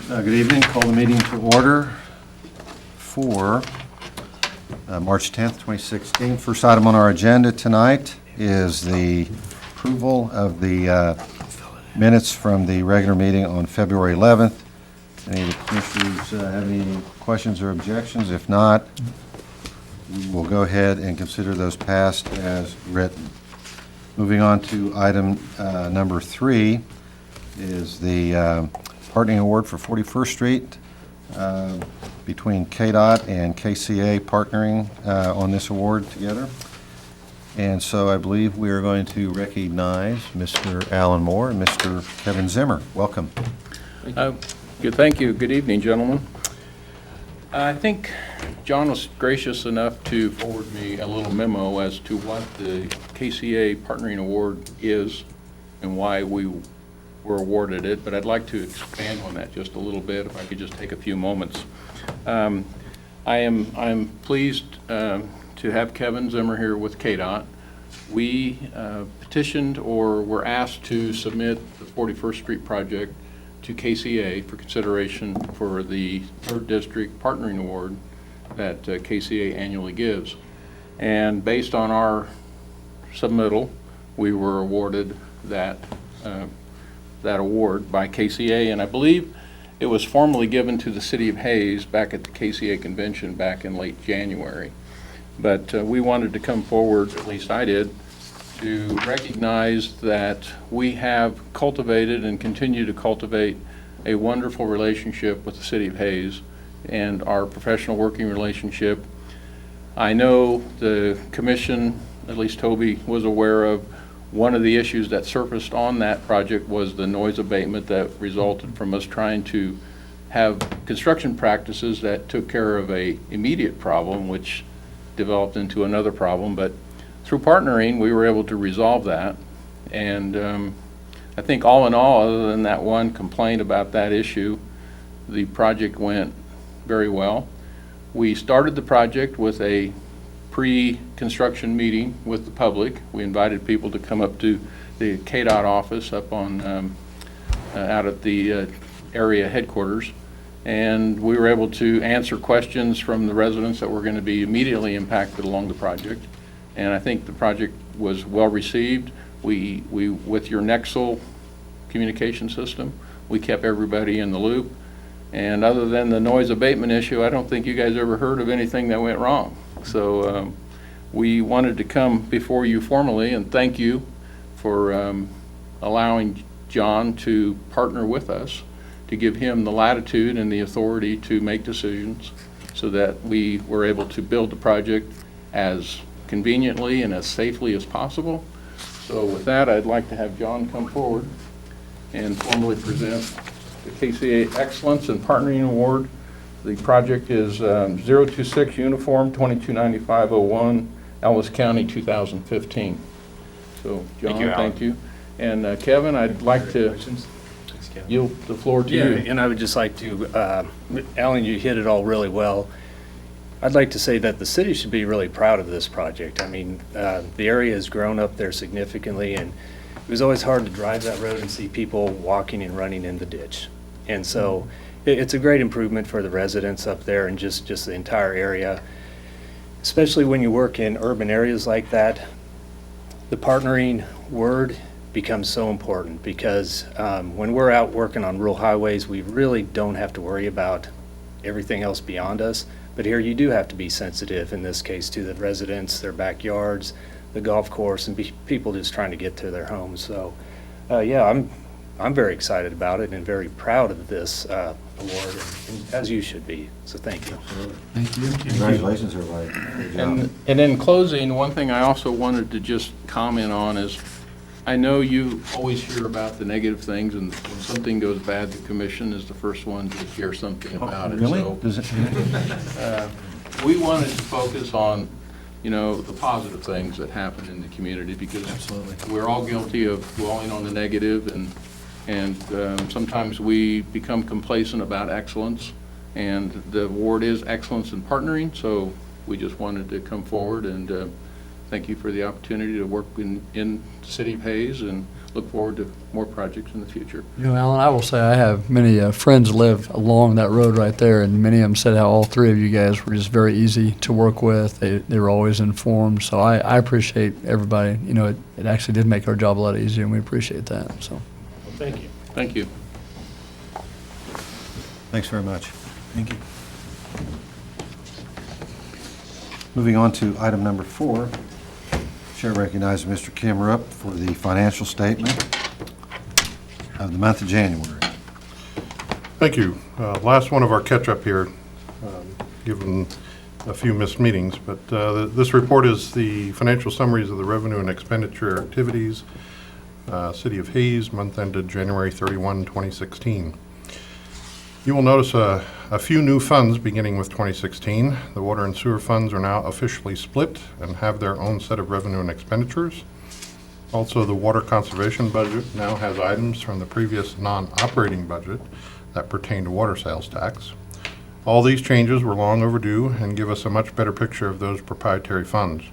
Good evening. Call the meeting to order for March 10th, 2016. First item on our agenda tonight is the approval of the minutes from the regular meeting on February 11th. Any of the commissioners have any questions or objections? If not, we'll go ahead and consider those passed as written. Moving on to item number 3 is the partnering award for 41st Street between KDOT and KCA partnering on this award together. And so I believe we are going to recognize Mr. Alan Moore and Mr. Kevin Zimmer. Welcome. Thank you. Good evening, gentlemen. I think John was gracious enough to forward me a little memo as to what the KCA Partnering Award is and why we were awarded it, but I'd like to expand on that just a little bit, if I could just take a few moments. I'm pleased to have Kevin Zimmer here with KDOT. We petitioned or were asked to submit the 41st Street project to KCA for consideration for the 3rd District Partnering Award that KCA annually gives. And based on our submittal, we were awarded that award by KCA, and I believe it was formally given to the City of Hayes back at the KCA convention back in late January. But we wanted to come forward, at least I did, to recognize that we have cultivated and continue to cultivate a wonderful relationship with the City of Hayes and our professional working relationship. I know the commission, at least Toby, was aware of one of the issues that surfaced on that project was the noise abatement that resulted from us trying to have construction practices that took care of an immediate problem, which developed into another problem. But through partnering, we were able to resolve that. And I think all in all, other than that one complaint about that issue, the project went very well. We started the project with a pre-construction meeting with the public. We invited people to come up to the KDOT office up on out at the area headquarters, and we were able to answer questions from the residents that were going to be immediately impacted along the project. And I think the project was well received. We with your Nexel communication system, we kept everybody in the loop. And other than the noise abatement issue, I don't think you guys ever heard of anything that went wrong. So we wanted to come before you formally and thank you for allowing John to partner with us, to give him the latitude and the authority to make decisions so that we were able to build the project as conveniently and as safely as possible. So with that, I'd like to have John come forward and formally present the KCA Excellence and Partnering Award. The project is 026 Uniform 229501, Ellis County, 2015. So John, thank you. And Kevin, I'd like to yield the floor to you. And I would just like to, Alan, you hit it all really well. I'd like to say that the city should be really proud of this project. I mean, the area has grown up there significantly, and it was always hard to drive that road and see people walking and running in the ditch. And so it's a great improvement for the residents up there and just the entire area, especially when you work in urban areas like that. The partnering word becomes so important because when we're out working on rural highways, we really don't have to worry about everything else beyond us. But here you do have to be sensitive, in this case, to the residents, their backyards, the golf course, and people just trying to get to their homes. So, yeah, I'm very excited about it and very proud of this award, and as you should be. So thank you. Thank you. Congratulations, everybody. Good job. And in closing, one thing I also wanted to just comment on is, I know you always hear about the negative things, and when something goes bad, the commission is the first one to hear something about it. Really? So, Does it? we wanted to focus on, you know, the positive things that happen in the community, because Absolutely. we're all guilty of dwelling on the negative, and sometimes we become complacent about excellence, and the award is Excellence in Partnering, so we just wanted to come forward and thank you for the opportunity to work in the City of Hayes and look forward to more projects in the future. You know, Alan, I will say I have many friends live along that road right there, and many of them said how all three of you guys were just very easy to work with. They were always informed, so I appreciate everybody. You know, it actually did make our job a lot easier, and we appreciate that. So, Well, thank you. Thank you. Thanks very much. Thank you. Moving on to item number 4. Chair recognizes Mr. Kim Rupp for the financial statement of the month of January. Thank you. Last one of our catch-up here, given a few missed meetings, but this report is the financial summaries of the revenue and expenditure activities, City of Hayes, month ended January 31, 2016. You will notice a few new funds beginning with 2016. The water and sewer funds are now officially split and have their own set of revenue and expenditures. Also, the water conservation budget now has items from the previous non-operating budget that pertain to water sales tax. All these changes were long overdue and give us a much better picture of those proprietary funds.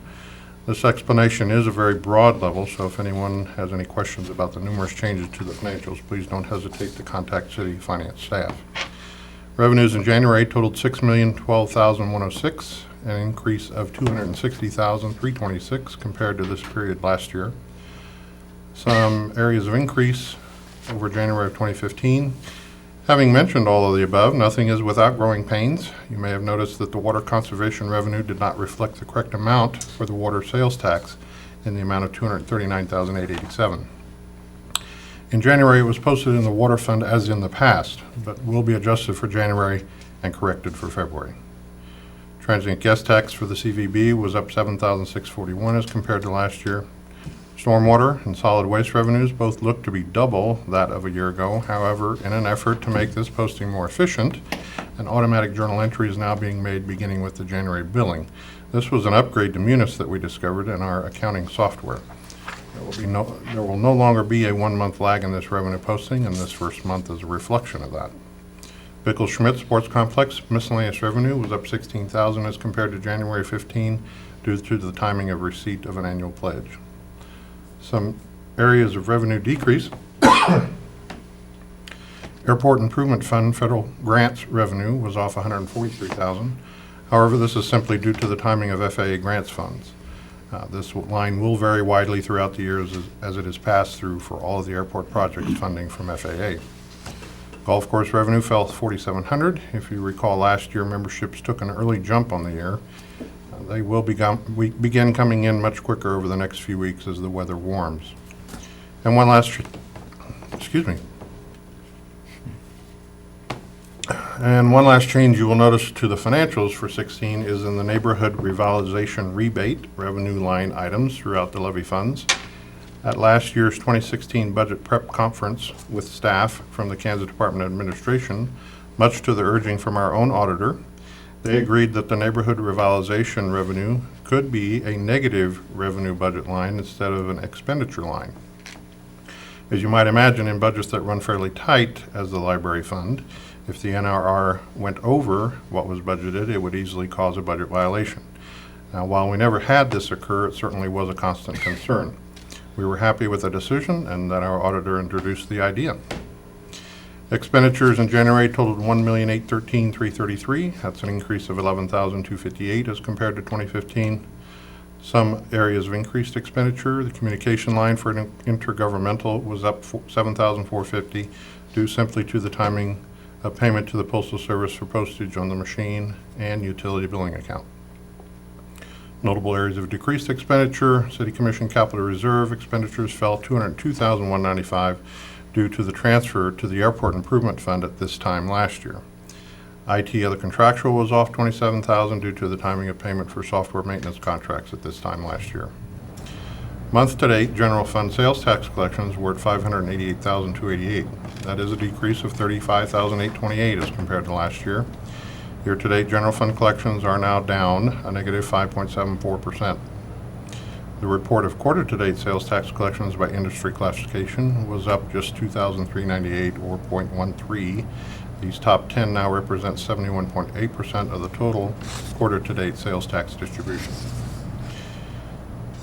This explanation is a very broad level, so if anyone has any questions about the numerous changes to the financials, please don't hesitate to contact City Finance staff. Revenues in January totaled $6,012,106, an increase of $260,326 compared to this period last year. Some areas of increase over January of 2015. Having mentioned all of the above, nothing is without growing pains. You may have noticed that the water conservation revenue did not reflect the correct amount for the water sales tax in the amount of $239,887. In January, it was posted in the water fund as in the past, but will be adjusted for January and corrected for February. Transient guest tax for the CVB was up $7,641 as compared to last year. Stormwater and solid waste revenues both look to be double that of a year ago. However, in an effort to make this posting more efficient, an automatic journal entry is now being made beginning with the January billing. This was an upgrade to Munis that we discovered in our accounting software. There will no longer be a 1-month lag in this revenue posting, and this first month is a reflection of that. Bickle-Schmidt Sports Complex miscellaneous revenue was up $16,000 as compared to January 15 due to the timing of receipt of an annual pledge. Some areas of revenue decrease. Airport Improvement Fund federal grants revenue was off $143,000. However, this is simply due to the timing of FAA grants funds. This line will vary widely throughout the years as it is passed through for all of the airport project funding from FAA. Golf course revenue fell $4,700. If you recall, last year memberships took an early jump on the year. They will begin coming in much quicker over the next few weeks as the weather warms. And one last change you will notice to the financials for 16 is in the neighborhood revitalization rebate revenue line items throughout the levy funds. At last year's 2016 budget prep conference with staff from the Kansas Department of Administration, much to the urging from our own auditor, they agreed that the neighborhood revitalization revenue could be a negative revenue budget line instead of an expenditure line. As you might imagine, in budgets that run fairly tight as the library fund, if the NRR went over what was budgeted, it would easily cause a budget violation. Now, while we never had this occur, it certainly was a constant concern. We were happy with the decision and that our auditor introduced the idea. Expenditures in January totaled $1,813,333. That's an increase of $11,258 as compared to 2015. Some areas of increased expenditure. The communication line for an intergovernmental was up $7,450 due simply to the timing of payment to the Postal Service for postage on the machine and utility billing account. Notable areas of decreased expenditure. City Commission Capital Reserve expenditures fell $202,195 due to the transfer to the Airport Improvement Fund at this time last year. IT other contractual was off $27,000 due to the timing of payment for software maintenance contracts at this time last year. Month to date, general fund sales tax collections were at $588,288. That is a decrease of $35,828 as compared to last year. Year to date, general fund collections are now down a negative 5.74%. The report of quarter-to-date sales tax collections by industry classification was up just $2,398 or 0.13. These top 10 now represent 71.8% of the total quarter-to-date sales tax distribution.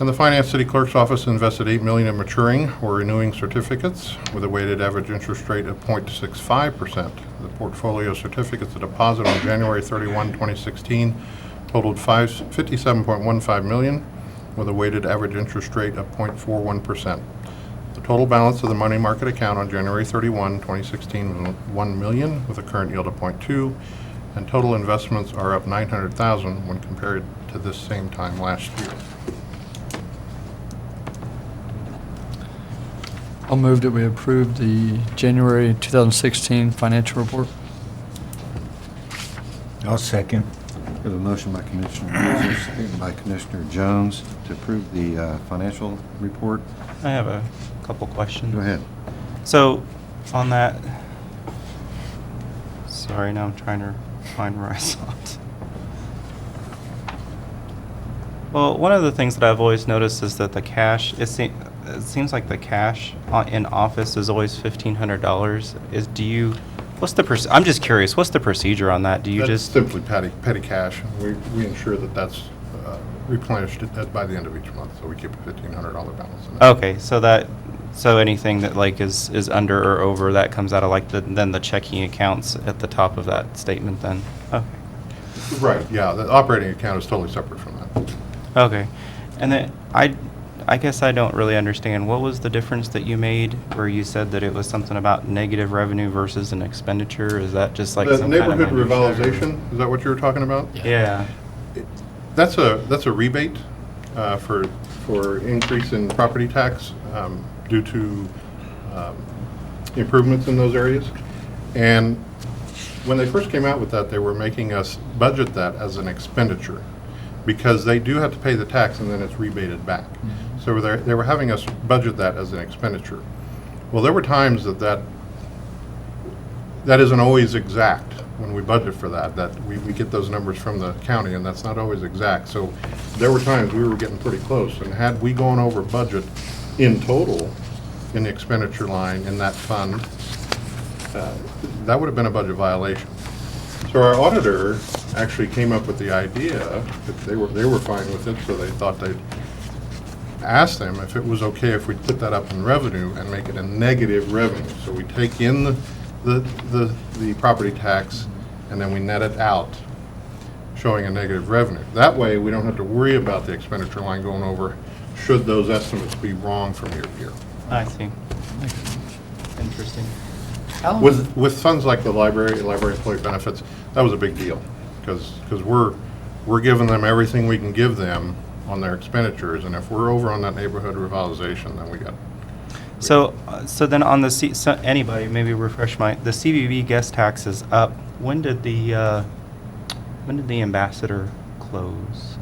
And the Finance City Clerk's Office invested $8 million in maturing or renewing certificates with a weighted average interest rate of 0.65%. The portfolio certificates of deposit on January 31, 2016 totaled $57.15 million with a weighted average interest rate of 0.41%. The total balance of the money market account on January 31, 2016 was $1 million with a current yield of 0.2, and total investments are up $900,000 when compared to this same time last year. I'll move that we approve the January 2016 financial report. I'll second. We have a motion by Commissioner Hauser, seconded by Commissioner Jones to approve the financial report. I have a couple questions. Go ahead. So, on that, sorry, now I'm trying to find where I saw it. Well, one of the things that I've always noticed is that the cash, it seems like the cash in office is always $1,500. What's the, I'm just curious, what's the procedure on that? Do you That's just, simply petty cash. We ensure that that's replenished by the end of each month, so we keep a $1,500 balance in there. okay, so anything that like is under or over, that comes out of like then the checking accounts at the top of that statement then? Okay. Right, yeah, the operating account is totally separate from that. Okay. And then I guess I don't really understand. What was the difference that you made where you said that it was something about negative revenue versus an expenditure? Is that just like The some kind of neighborhood minutia? revitalization, is that what you were talking about? Yeah. That's a rebate for increase in property tax due to improvements in those areas. And when they first came out with that, they were making us budget that as an expenditure because they do have to pay the tax and then it's rebated back. So they were having us budget that as an expenditure. Well, there were times that isn't always exact when we budget for that we get those numbers from the county and that's not always exact. So there were times we were getting pretty close, and had we gone over budget in total in the expenditure line in that fund, that would have been a budget violation. So our auditor actually came up with the idea that they were fine with it, so they thought they'd ask them if it was okay if we put that up in revenue and make it a negative revenue. So we take in the property tax and then we net it out, showing a negative revenue. That way, we don't have to worry about the expenditure line going over should those estimates be wrong from year to year. I see. Interesting. With funds like the library employee benefits, that was a big deal because we're giving them everything we can give them on their expenditures, and if we're over on that neighborhood revitalization, then we got. So then on the so anybody maybe refresh the CVB guest tax is up. When did the ambassador close?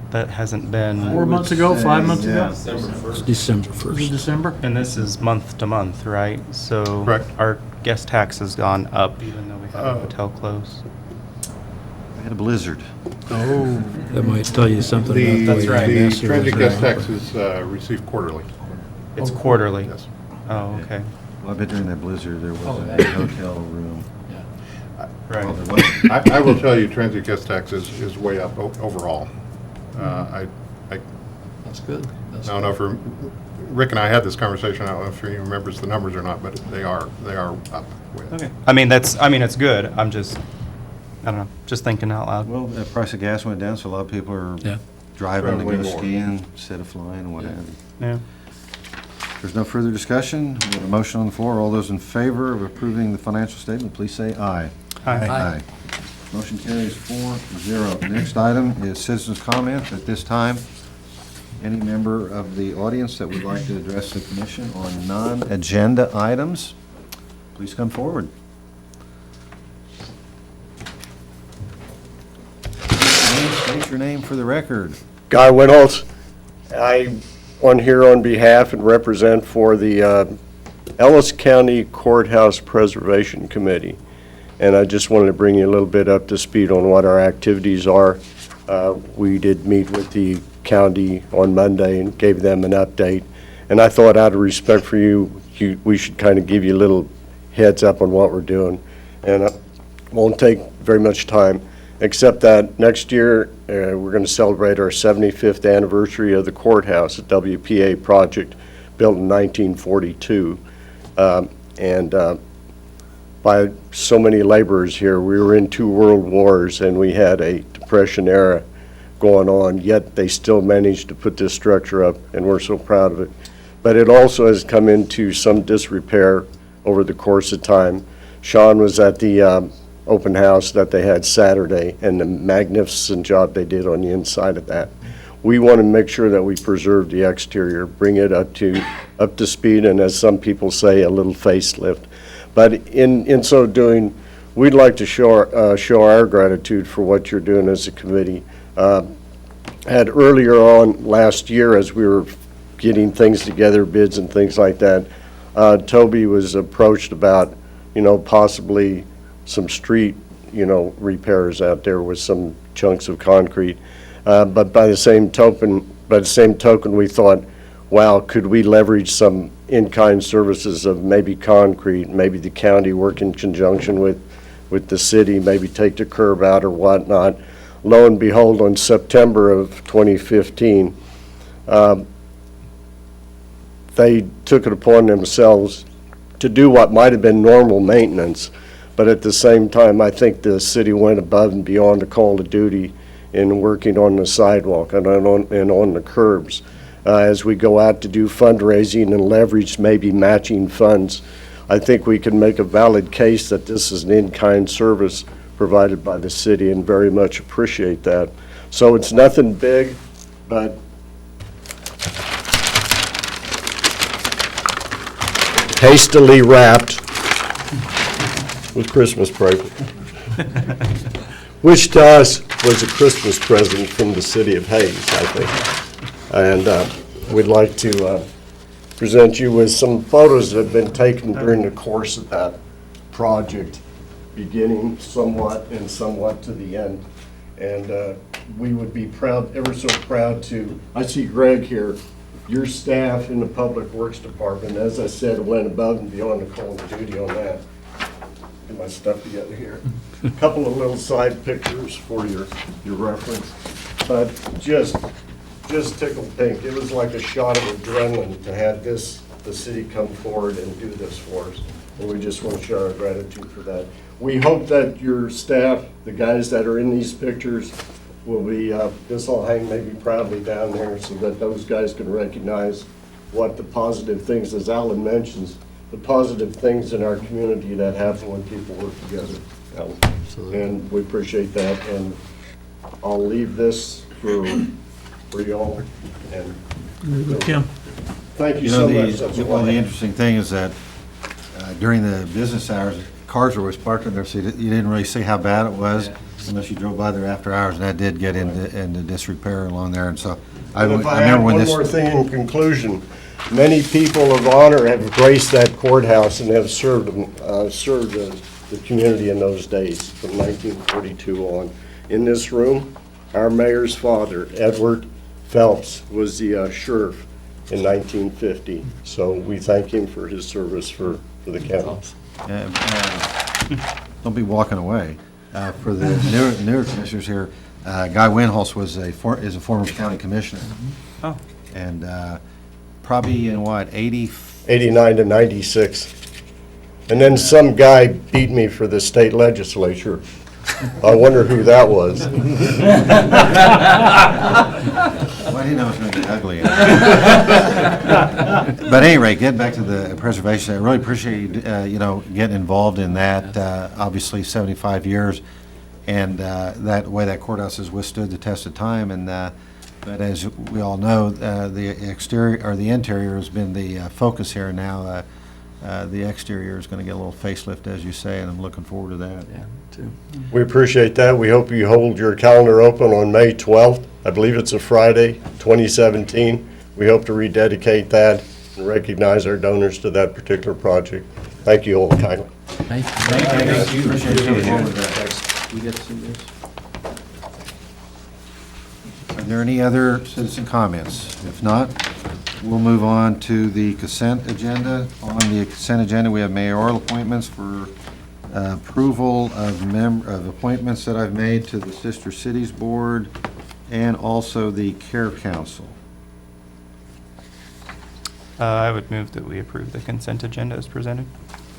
That hasn't been. 4 months ago, 5 months ago? It's December Was it 1st. December? And this is month to month, right? So Correct. our guest tax has gone up even though we had a hotel close. We had a blizzard. Oh, that might tell you something The about the way the ambassador transit was guest running. tax is received quarterly. It's quarterly. Yes. Oh, okay. Well, I bet during that blizzard, there wasn't a hotel room. Right. Well, there wasn't. I will tell you, transit guest tax is way up overall. I That's good. That's don't know if Rick and I had this conversation. I don't know if he remembers the numbers or not, but they are up. Way up. Okay. I mean it's good. I don't know, just thinking out loud. Well, the price of gas went down, so a lot of people are Yeah. driving to go Traveling more. skiing instead of flying and what have you. Yeah. There's no further discussion. We have a motion on the floor. All those in favor of approving the financial statement, please say aye. Hi. Motion carries 4-0. Next item is citizens' comments. At this time, any member of the audience that would like to address the commission on non-agenda items, please come forward. State your name for the record. Guy Winholtz. I'm on here on behalf and represent for the Ellis County Courthouse Preservation Committee. And I just wanted to bring you a little bit up to speed on what our activities are. We did meet with the county on Monday and gave them an update. And I thought out of respect for you, we should kind of give you a little heads up on what we're doing. And it won't take very much time. except that next year, we're going to celebrate our 75th anniversary of the courthouse, a WPA project built in 1942. And by so many laborers here, we were in 2 world wars, and we had a Depression era going on, yet they still managed to put this structure up, and we're so proud of it. But it also has come into some disrepair over the course of time. Sean was at the open house that they had Saturday, and the magnificent job they did on the inside of that. We want to make sure that we preserve the exterior, bring it up to speed, and as some people say, a little facelift. But in so doing, we'd like to show our gratitude for what you're doing as a committee. Had earlier on last year, as we were getting things together, bids and things like that, Toby was approached about, possibly some street, repairs out there with some chunks of concrete. But by the same token, we thought, wow, could we leverage some in-kind services of maybe concrete, maybe the county work in conjunction with the city, maybe take the curb out or whatnot. Lo and behold, on September of 2015, they took it upon themselves to do what might have been normal maintenance, but at the same time, I think the city went above and beyond the call of duty in working on the sidewalk and on the curbs. As we go out to do fundraising and leverage maybe matching funds, I think we can make a valid case that this is an in-kind service provided by the city, and very much appreciate that. So it's nothing big, but hastily wrapped with Christmas paper, which to us was a Christmas present from the city of Hayes, I think. And we'd like to present you with some photos that have been taken during the course of that project, beginning somewhat and somewhat to the end. And we would be proud, ever so proud to, I see Greg here, your staff in the Public Works Department, as I said, went above and beyond the call of duty on that. Get my stuff together here. A couple of little side pictures for your reference, but just tickled pink. It was like a shot of adrenaline to have the city come forward and do this for us. And we just want to show our gratitude for that. We hope that your staff, the guys that are in these pictures, will be, this will hang maybe proudly down there so that those guys can recognize what the positive things, as Alan mentions, the positive things in our community that happen when people work together. Alan. And we appreciate that. And I'll leave this for y'all. And Kim? thank you so much. Well, the interesting thing is that during the business hours, cars were always parked in there, so you didn't really see how bad it was unless you drove by there after hours, and that did get into disrepair along there. And so I If I remember add when one this. more thing in conclusion, many people of honor have graced that courthouse and have served the community in those days from 1942 on. In this room, our mayor's father, Edward Phelps, was the sheriff in 1950. So we thank him for his service for the county. Don't be walking away. For the newer commissioners here, Guy Winholz is a former county commissioner. Oh. And probably in what, 89 to 96. And then some guy beat me for the state legislature. I wonder who that was. Well, I didn't know it was going to get ugly. But at any rate, getting back to the preservation, I really appreciate you, getting involved in that. Obviously, 75 years, and that way that courthouse has withstood the test of time. And but as we all know, the exterior or the interior has been the focus here. Now, the exterior is going to get a little facelift, as you say, and I'm looking forward to that. Yeah, too. We appreciate that. We hope you hold your calendar open on May 12th. I believe it's a Friday, 2017. We hope to rededicate that and recognize our donors to that particular project. Thank you all kindly. Thank you. Thank you. Appreciate you coming forward with that. We get to see this? Are there any other citizen comments? If not, we'll move on to the consent agenda. On the consent agenda, we have mayoral appointments for approval of appointments that I've made to the Sister Cities Board and also the Care Council. I would move that we approve the consent agenda as presented.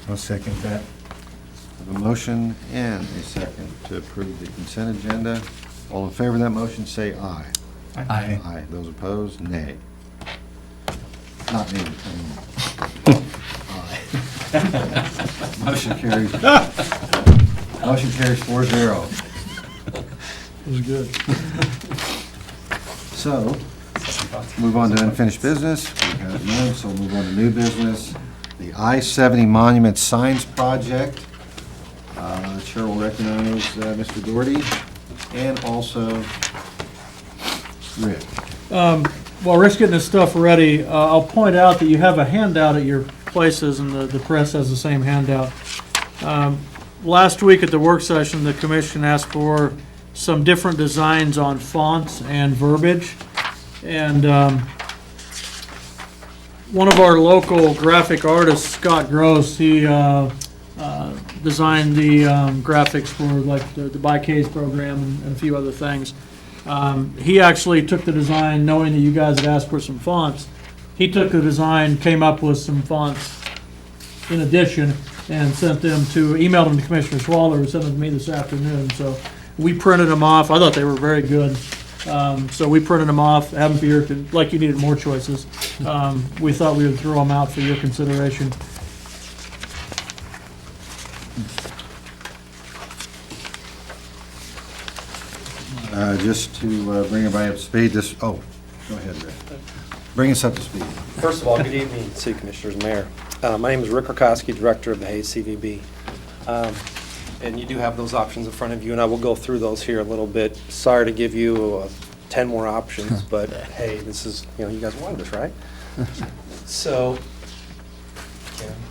I'll second that. I have a motion and a second to approve the consent agenda. All in favor of that motion, say aye. Aye. Aye. Those opposed, nay. Not me. Aye. Motion carries. Motion carries 4-0. It was good. So, move on to unfinished business. We have none, so we'll move on to new business. The I-70 Monument Signs Project. Chair will recognize Mr. Doherty and also Rick. While Rick's getting his stuff ready, I'll point out that you have a handout at your places, and the press has the same handout. Last week at the work session, the commission asked for some different designs on fonts and verbiage. And one of our local graphic artists, Scott Gross, he designed the graphics for like the Bi-K's program and a few other things. He actually took the design, knowing that you guys had asked for some fonts. He took the design, came up with some fonts in addition, and emailed them to Commissioner Swaller, who sent them to me this afternoon. So we printed them off. I thought they were very good. So we printed them off, have them for your, like you needed more choices. We thought we would throw them out for your consideration. Just to bring everybody up to speed, go ahead, Rick. Bring us up to speed. First of all, good evening, City Commissioners, Mayor. My name is Rick Rakowski, Director of the Hayes CVB. And you do have those options in front of you, and I will go through those here a little bit. Sorry to give you 10 more options, but hey, this is, you guys wanted this, right? So.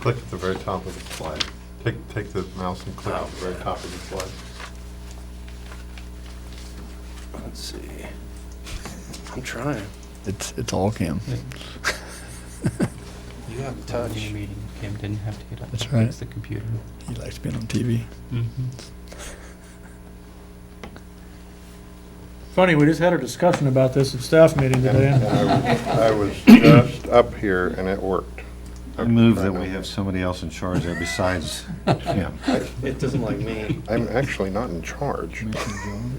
Click at the very top of the slide. Take the mouse and click at the very top of the slide. Let's see. I'm trying. It's all Kim. You have the Touch. touch. Meeting, Kim didn't have to get up. That's and right. fix the computer. He likes being on TV. Funny, we just had a discussion about this at staff meeting today. I was just up here and it worked. I move that we have somebody else in charge there besides Kim. It doesn't like me. I'm actually not in charge.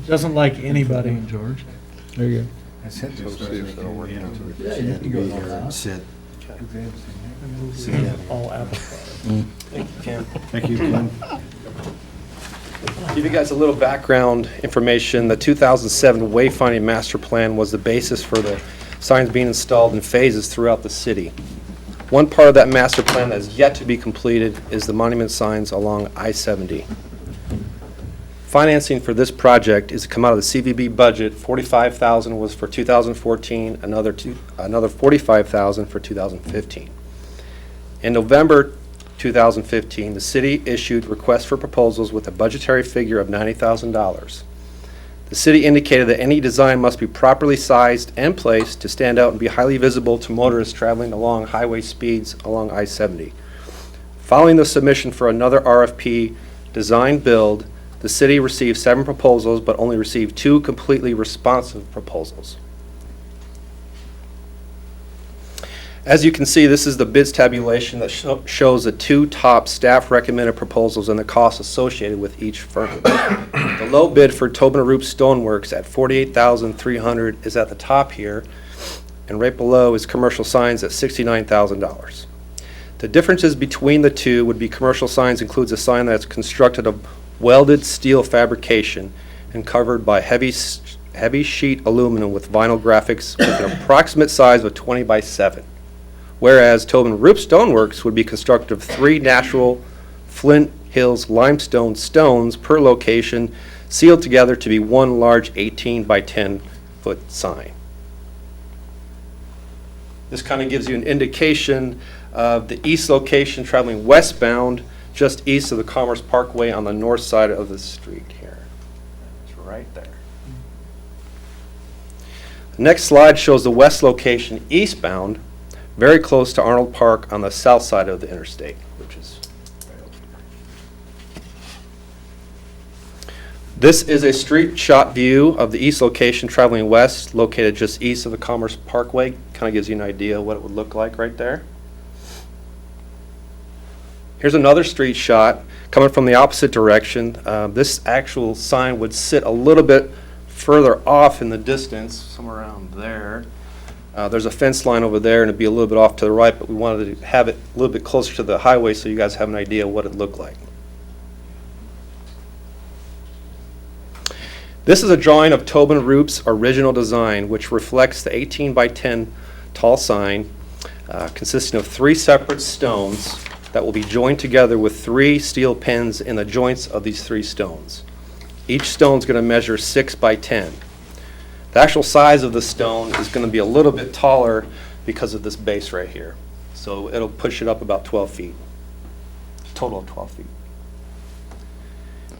Doesn't like anybody. George. There you go. I said So see if that'll work out. Sit. All Apple. Thank you, Kim. Thank you, Kim. Give you guys a little background information. The 2007 Wayfinding Master Plan was the basis for the signs being installed in phases throughout the city. One part of that master plan that is yet to be completed is the monument signs along I-70. Financing for this project is to come out of the CVB budget. $45,000 was for 2014, another $45,000 for 2015. In November 2015, the city issued requests for proposals with a budgetary figure of $90,000. The city indicated that any design must be properly sized and placed to stand out and be highly visible to motorists traveling along highway speeds along I-70. Following the submission for another RFP design build, the city received 7 proposals but only received 2 completely responsive proposals. As you can see, this is the bids tabulation that shows the 2 top staff recommended proposals and the costs associated with each firm. The low bid for Tobin and Roop Stoneworks at $48,300 is at the top here, and right below is Commercial Signs at $69,000. The differences between the two would be Commercial Signs includes a sign that's constructed of welded steel fabrication and covered by heavy sheet aluminum with vinyl graphics with an approximate size of 20 by 7. Whereas Tobin Roop Stoneworks would be constructed of 3 natural Flint Hills limestone stones per location, sealed together to be one large 18 by 10 foot sign. This kind of gives you an indication of the east location traveling westbound, just east of the Commerce Parkway on the north side of the street here. It's right there. The next slide shows the west location eastbound, very close to Arnold Park on the south side of the interstate, which is right over This is a street shot view of the east location traveling west, located just east of the Commerce Parkway. Kind of gives you an idea of what it would look like right there. Here's another street shot coming from the opposite direction. This actual sign would sit a little bit further off in the distance, somewhere around there. There's a fence line over there, and it'd be a little bit off to the right, but we wanted to have it a little bit closer to the highway so you guys have an idea of what it looked like. This is a drawing of Tobin Roop's original design, which reflects the 18 by 10 tall sign, consisting of 3 separate stones that will be joined together with 3 steel pins in the joints of these 3 stones. Each stone's going to measure 6 by 10. The actual size of the stone is going to be a little bit taller because of this base right here. So it'll push it up about 12 feet, total of 12 feet.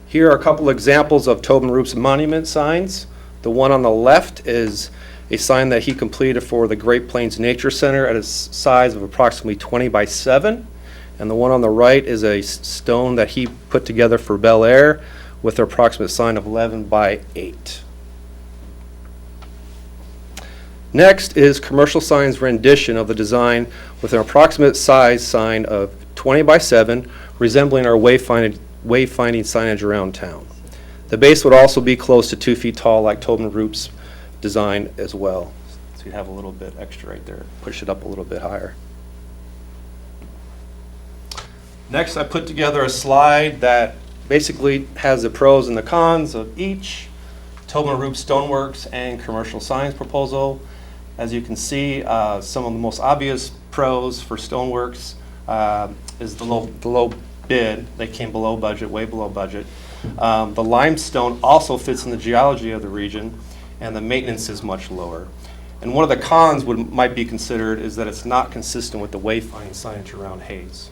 Here are a couple examples of Tobin Roop's monument signs. The one on the left is a sign that he completed for the Great Plains Nature Center at a size of approximately 20 by 7. And the one on the right is a stone that he put together for Bel Air with an approximate sign of 11 by 8. Next is Commercial Sign's rendition of the design with an approximate size sign of 20 by 7, resembling our wayfinding signage around town. The base would also be close to 2 feet tall, like Tobin Roop's design as well. So you have a little bit extra right there, push it up a little bit higher. Next, I put together a slide that basically has the pros and the cons of each Tobin Roop Stoneworks and Commercial Signs proposal. As you can see, some of the most obvious pros for Stoneworks is the low bid. They came below budget, way below budget. The limestone also fits in the geology of the region, and the maintenance is much lower. And one of the cons might be considered is that it's not consistent with the wayfinding signage around Hayes.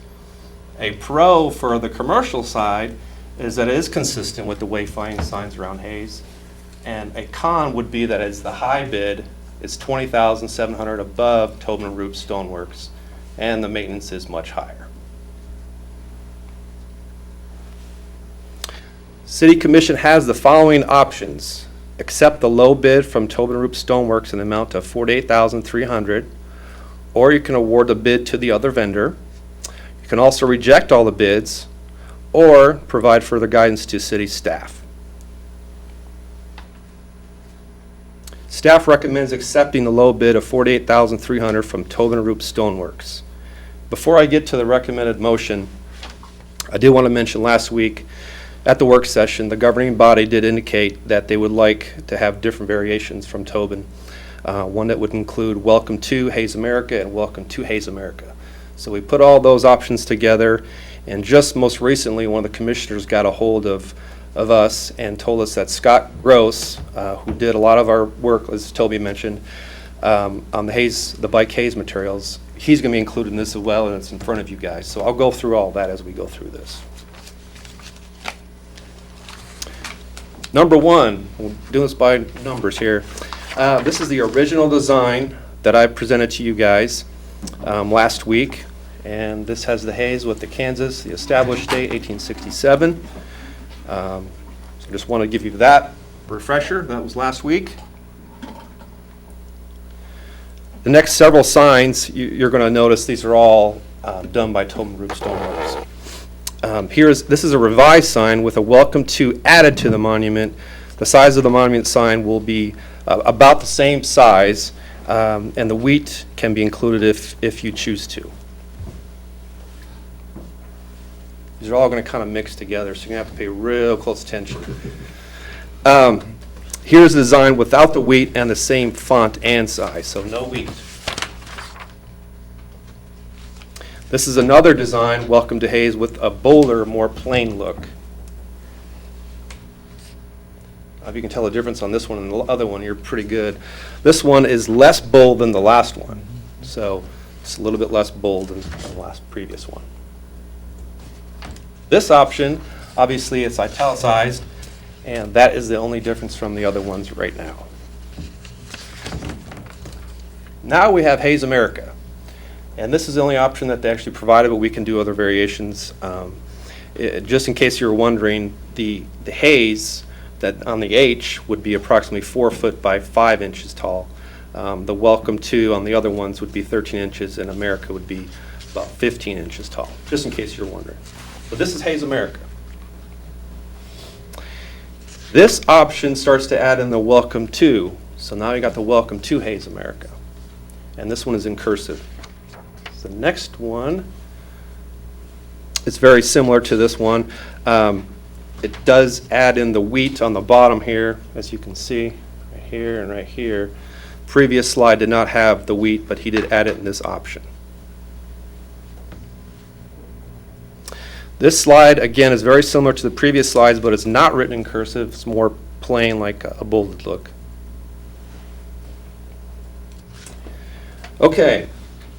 A pro for the commercial side is that it is consistent with the wayfinding signs around Hayes. And a con would be that it's the high bid, it's $20,700 above Tobin Roop Stoneworks, and the maintenance is much higher. City Commission has the following options: accept the low bid from Tobin Roop Stoneworks in the amount of $48,300, or you can award the bid to the other vendor. You can also reject all the bids, or provide further guidance to city staff. Staff recommends accepting the low bid of $48,300 from Tobin Roop Stoneworks. Before I get to the recommended motion, I did want to mention last week at the work session, the governing body did indicate that they would like to have different variations from Tobin. One that would include Welcome to Hayes America and Welcome to Hayes America. So we put all those options together, and just most recently, one of the commissioners got a hold of us and told us that Scott Gross, who did a lot of our work, as Toby mentioned, on the bike Hayes materials, he's going to be included in this as well, and it's in front of you guys. So I'll go through all that as we go through this. Number one, we'll do this by numbers here. This is the original design that I presented to you guys last week, and this has the Hayes with the Kansas, the established date 1867. So just want to give you that refresher. That was last week. The next several signs, you're going to notice these are all done by Tobin Roop Stoneworks. This is a revised sign with a welcome to added to the monument. The size of the monument sign will be about the same size, and the wheat can be included if you choose to. These are all going to kind of mix together, so you're going to have to pay real close attention. Here's the design without the wheat and the same font and size, so no wheat. This is another design, Welcome to Hayes, with a bolder, more plain look. If you can tell the difference on this one and the other one, you're pretty good. This one is less bold than the last one, so it's a little bit less bold than the last previous one. This option, obviously it's italicized, and that is the only difference from the other ones right now. Now we have Hayes America, and this is the only option that they actually provided, but we can do other variations. Just in case you were wondering, the Hayes, that on the H would be approximately 4 foot by 5 inches tall. The Welcome To on the other ones would be 13 inches, and America would be about 15 inches tall, just in case you're wondering. But this is Hayes America. This option starts to add in the Welcome To, so now you got the Welcome To Hayes America. And this one is in cursive. The next one, it's very similar to this one. It does add in the wheat on the bottom here, as you can see, right here and right here. Previous slide did not have the wheat, but he did add it in this option. This slide, again, is very similar to the previous slides, but it's not written in cursive. It's more plain, like a bolded look. Okay,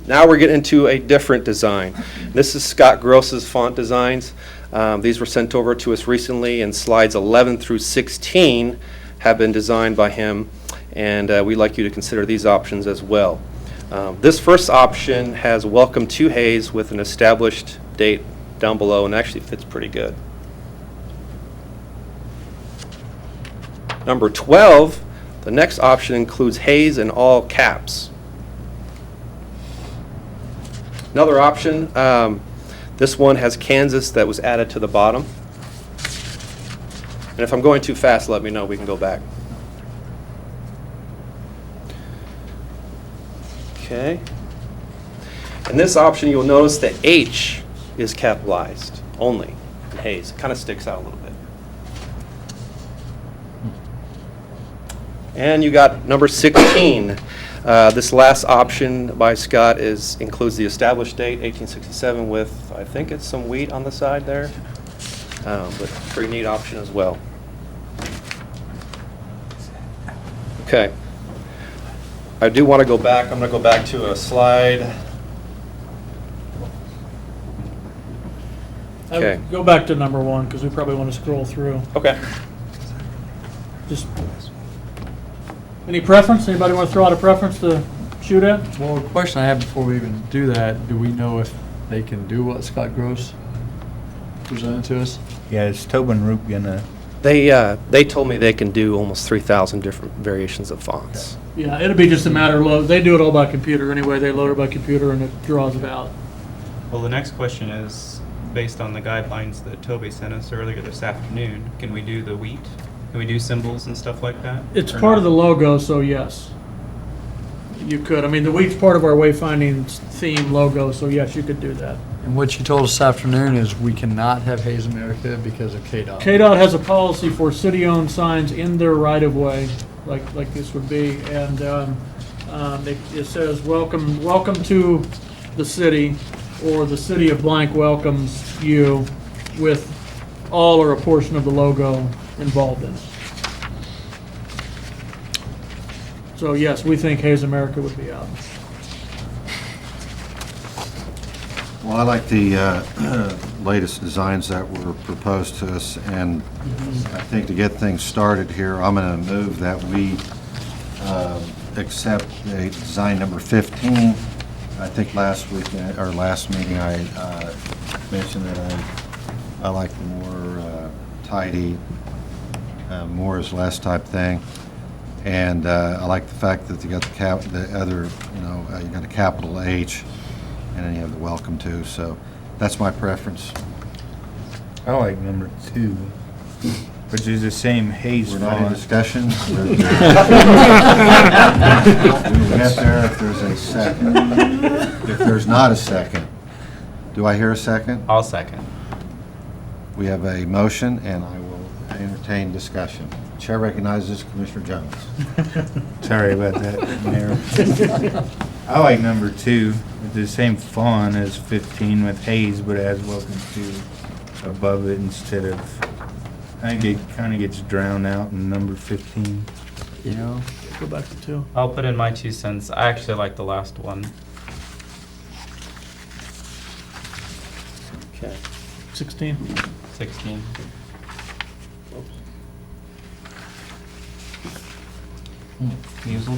now we're getting into a different design. This is Scott Gross's font designs. These were sent over to us recently, and slides 11 through 16 have been designed by him, and we'd like you to consider these options as well. This first option has Welcome to Hayes with an established date down below, and actually fits pretty good. Number 12, the next option includes Hayes in all caps. Another option, this one has Kansas that was added to the bottom. And if I'm going too fast, let me know. We can go back. Okay. In this option, you'll notice the H is capitalized only in Hayes. It kind of sticks out a little bit. And you got number 16. This last option by Scott includes the established date, 1867, with, I think it's some wheat on the side there. But pretty neat option as well. Okay. I do want to go back. I'm going to go back to a slide. Okay. Go back to number 1, because we probably want to scroll through. Okay. Just, any preference? Anybody want to throw out a preference to shoot at? Well, the question I have before we even do that, do we know if they can do what Scott Gross presented to us? Yeah, is Tobin Roop gonna, They told me they can do almost 3,000 different variations of fonts. Yeah, it'll be just a matter of they do it all by computer anyway. They load it by computer and it draws it out. Well, the next question is, based on the guidelines that Toby sent us earlier this afternoon, can we do the wheat? Can we do symbols and stuff like that? It's Or part not? of the logo, so yes. You could. I mean, the wheat's part of our wayfinding theme logo, so yes, you could do that. And what you told us this afternoon is we cannot have Hayes America because of KDOT. KDOT has a policy for city-owned signs in their right-of-way, like this would be, and it says, welcome to the city, or the city of blank welcomes you, with all or a portion of the logo involved in it. So yes, we think Hayes America would be out. Well, I like the latest designs that were proposed to us, and I think to get things started here, I'm going to move that we accept the design number 15. I think last week, or last meeting, I mentioned that I like the more tidy, more is less type thing. And I like the fact that you got the other, you got a capital H, and then you have the welcome to. So that's my preference. I like number 2, which is the same Hayes We're not in font. discussion. We'll get there if there's a second. If there's not a second, do I hear a second? I'll second. We have a motion, and I will entertain discussion. Chair recognizes Commissioner Jones. Sorry about that, Mayor. I like number 2, with the same font as 15 with Hayes, but it has welcome to above it instead of, I think it kind of gets drowned out in number 15. You know, Go back to 2. I'll put in my 2 cents. I actually like the last one. Okay. 16. 16. Musel?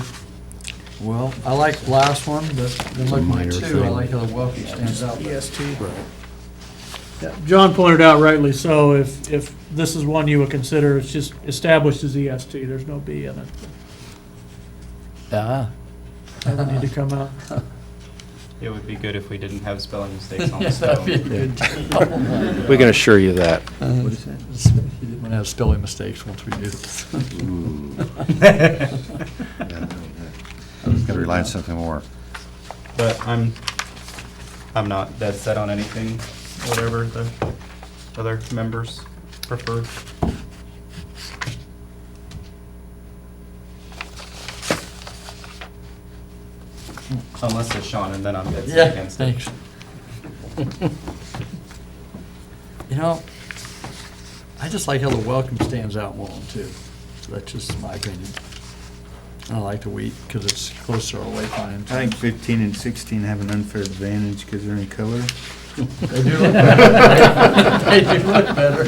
well, I like the last one, but then looking at 2, I like how the welcome stands out. EST. Yeah, John pointed out rightly so, if this is one you would consider, it's just established as EST, there's no B in it. Ah. That would need to come out. It would be good if we didn't have spelling mistakes on the Yes, that'd be a stone. good. We can assure you that. What is that? You didn't want to have spelling mistakes once we do this. Gotta rely on something more. But I'm not dead set on anything, whatever the other members prefer. Unless it's Sean, and then I'm dead set against it. Thanks. You know, I just like how the welcome stands out more too. So that's just my opinion. I like the wheat because it's closer to our wayfind. I think 15 and 16 have an unfair advantage because they're in color. They do look better. They do look better.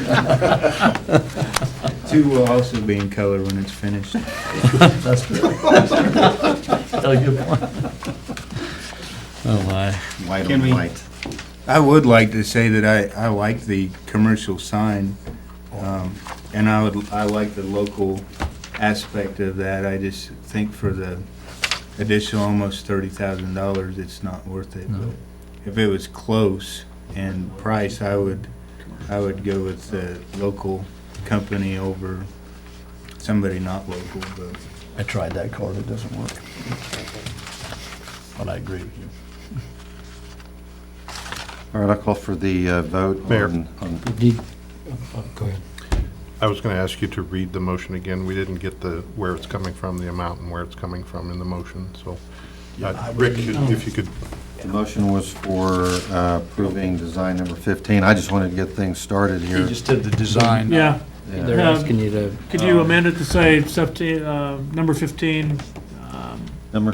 2 will also be in color when it's finished. That's true. That's a good point. Oh, my. White Can on we- white. I would like to say that I like the commercial sign, and I like the local aspect of that. I just think for the additional almost $30,000, it's not worth it. No. But if it was close in price, I would go with the local company over somebody not local, but I tried that card, it doesn't work. But I agree with you. All right, I'll call for the vote Mayor. on, Go ahead. I was going to ask you to read the motion again. We didn't get where it's coming from, the amount and where it's coming from in the motion, so. Rick, if you could, the motion was for approving design number 15. I just wanted to get things started He here. just did the design. Yeah, Yeah. They're asking you to, could you amend it to say number 15, Number,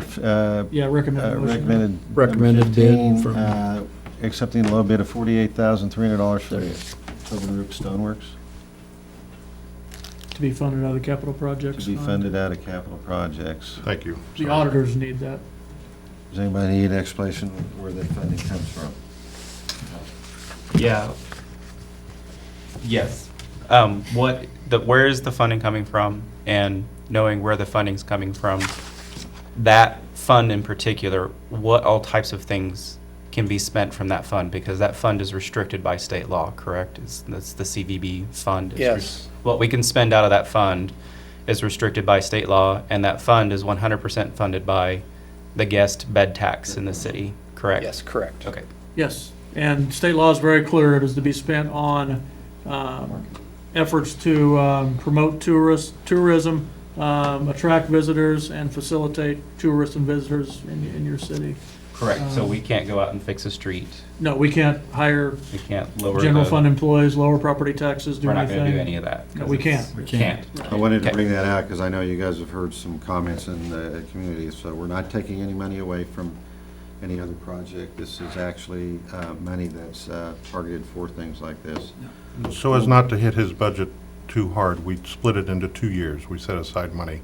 yeah, recommended motion. recommended. Recommended bid 15, from- accepting a low bid of $48,300 for the Tobin Roof Stoneworks To be funded out of the capital projects. to be fund. funded out of capital projects. thank you. The Sorry. auditors need that. Does anybody need an explanation of where that funding comes from? Yeah. Yes. Where is the funding coming from? And knowing where the funding's coming from, that fund in particular, what all types of things can be spent from that fund? Because that fund is restricted by state law, correct? That's the CVB fund. It's Yes. what we can spend out of that fund is restricted by state law, and that fund is 100% funded by the guest bed tax in the city, correct? Yes, correct. Okay. Yes, and state law is very clear, it is to be spent on efforts to promote tourism, attract visitors, and facilitate tourists and visitors in your city. Correct. So we can't go out and fix a street. No, we can't hire We can't lower general the- fund employees, lower property taxes, do We're anything. not going to do any of that. 'cause No, we it's- can't. We We can't. can't. I wanted to Okay. bring that out because I know you guys have heard some comments in the community, so we're not taking any money away from any other project. This is actually money that's targeted for things like this. So as not to hit his budget too hard, we split it into 2 years. We set aside money.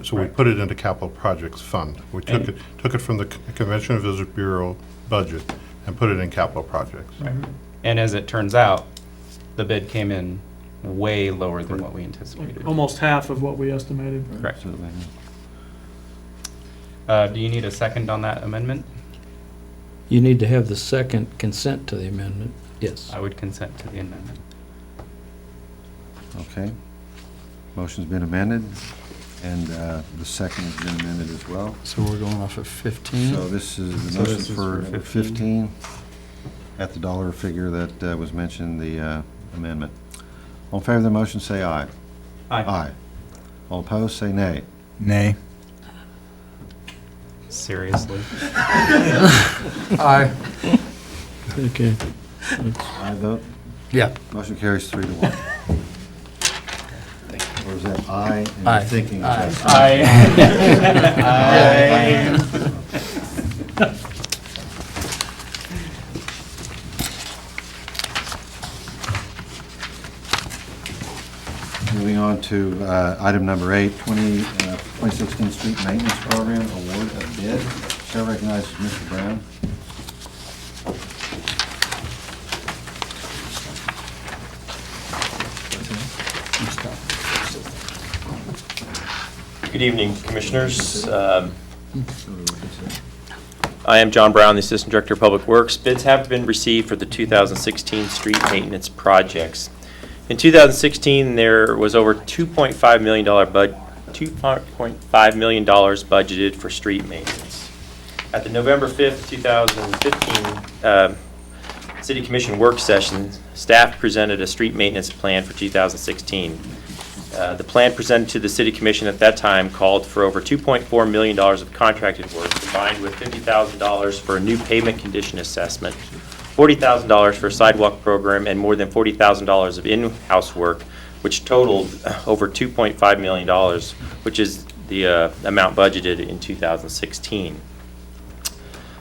So we Right. put it into capital projects fund. We took it from the Convention and Visit Bureau budget and put it in capital projects. And as it turns out, the bid came in way lower than what we anticipated. Almost half of what we estimated. Correct. So, Do you need a second on that amendment? you need to have the second consent to the amendment. Yes. I would consent to the amendment. Okay. Motion's been amended, and the second has been amended as well. So we're going off of 15? So this is the So motion this is for for 15 at the dollar figure that was mentioned, the amendment. All in favor of the motion, say aye. Aye. All opposed, say nay. nay. Seriously? Aye. Okay. Aye vote. Yeah. Motion carries 3-1. Or is that aye? And you're Aye. thinking Aye. it's Moving on to item number 8, 2016 Street Maintenance Program Award of Bid. Chair recognizes Mr. Brown. Good evening, Commissioners. I am John Brown, the Assistant Director of Public Works. Bids have been received for the 2016 street maintenance projects. In 2016, there was over $2.5 million budgeted for street maintenance. At the November 5th, 2015 City Commission work session, staff presented a street maintenance plan for 2016. The plan presented to the City Commission at that time called for over $2.4 million of contracted work, combined with $50,000 for a new pavement condition assessment, $40,000 for a sidewalk program, and more than $40,000 of in-house work, which totaled over $2.5 million, which is the amount budgeted in 2016.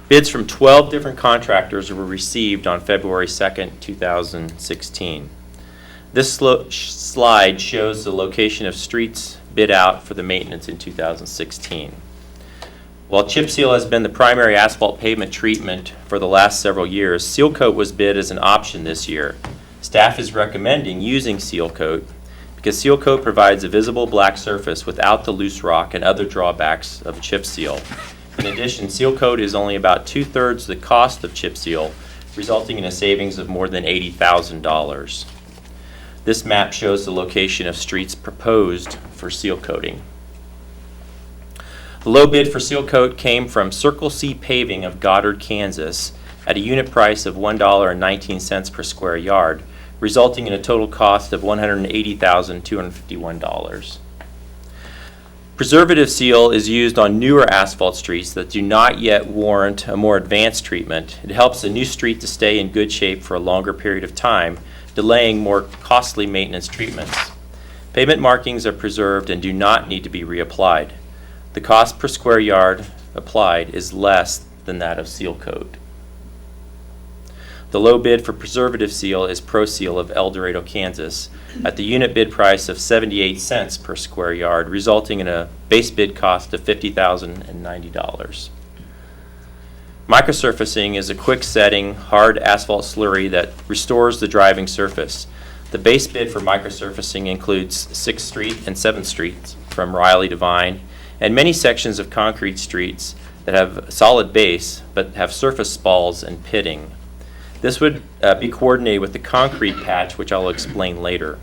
Bids from 12 different contractors were received on February 2nd, 2016. This slide shows the location of streets bid out for the maintenance in 2016. While chip seal has been the primary asphalt pavement treatment for the last several years, seal coat was bid as an option this year. Staff is recommending using seal coat because seal coat provides a visible black surface without the loose rock and other drawbacks of chip seal. In addition, seal coat is only about 2/3 the cost of chip seal, resulting in a savings of more than $80,000. This map shows the location of streets proposed for seal coating. The low bid for seal coat came from Circle C Paving of Goddard, Kansas, at a unit price of $1.19 per square yard, resulting in a total cost of $180,251. Preservative seal is used on newer asphalt streets that do not yet warrant a more advanced treatment. It helps a new street to stay in good shape for a longer period of time, delaying more costly maintenance treatments. Pavement markings are preserved and do not need to be reapplied. The cost per square yard applied is less than that of seal coat. The low bid for preservative seal is Pro Seal of El Dorado, Kansas, at the unit bid price of 78 cents per square yard, resulting in a base bid cost of $50,090. Microsurfacing is a quick-setting, hard asphalt slurry that restores the driving surface. The base bid for microsurfacing includes 6th Street and 7th Street from Riley to Vine, and many sections of concrete streets that have a solid base but have surface spalls and pitting. This would be coordinated with the concrete patch, which I'll explain later.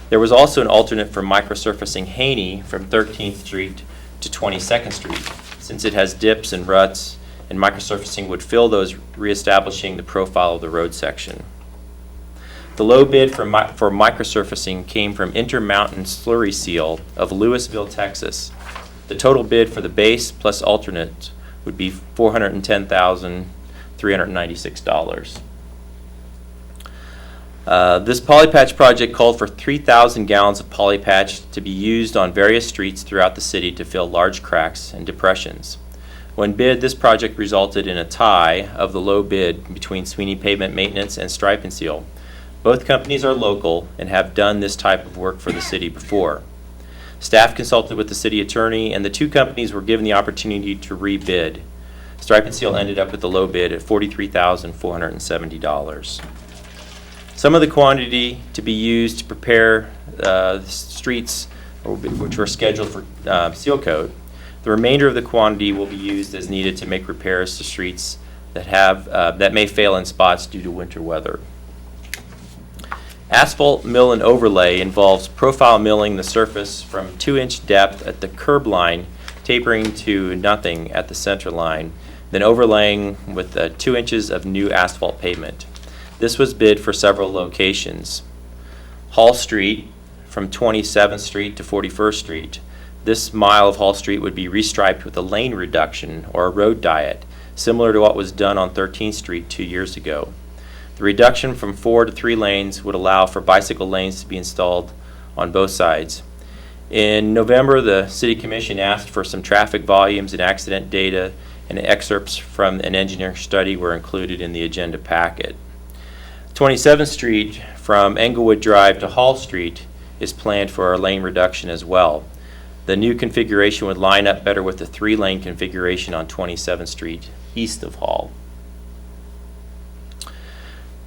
There was also an alternate for microsurfacing Haney from 13th Street to 22nd Street, since it has dips and ruts, and microsurfacing would fill those, reestablishing the profile of the road section. The low bid for microsurfacing came from Intermountain Slurry Seal of Lewisville, Texas. The total bid for the base plus alternate would be $410,396. This polypatch project called for 3,000 gallons of polypatch to be used on various streets throughout the city to fill large cracks and depressions. When bid, this project resulted in a tie of the low bid between Sweeney Pavement Maintenance and Stripe and Seal. Both companies are local and have done this type of work for the city before. Staff consulted with the city attorney, and the two companies were given the opportunity to rebid. Stripe and Seal ended up with the low bid at $43,470. Some of the quantity to be used to prepare the streets, which were scheduled for seal coat. The remainder of the quantity will be used as needed to make repairs to streets that may fail in spots due to winter weather. Asphalt mill and overlay involves profile milling the surface from 2-inch depth at the curb line, tapering to nothing at the center line, then overlaying with 2 inches of new asphalt pavement. This was bid for several locations. Hall Street from 27th Street to 41st Street. This mile of Hall Street would be restriped with a lane reduction or a road diet, similar to what was done on 13th Street 2 years ago. The reduction from 4 to 3 lanes would allow for bicycle lanes to be installed on both sides. In November, the City Commission asked for some traffic volumes and accident data, and excerpts from an engineering study were included in the agenda packet. 27th Street from Englewood Drive to Hall Street is planned for a lane reduction as well. The new configuration would line up better with the 3-lane configuration on 27th Street east of Hall.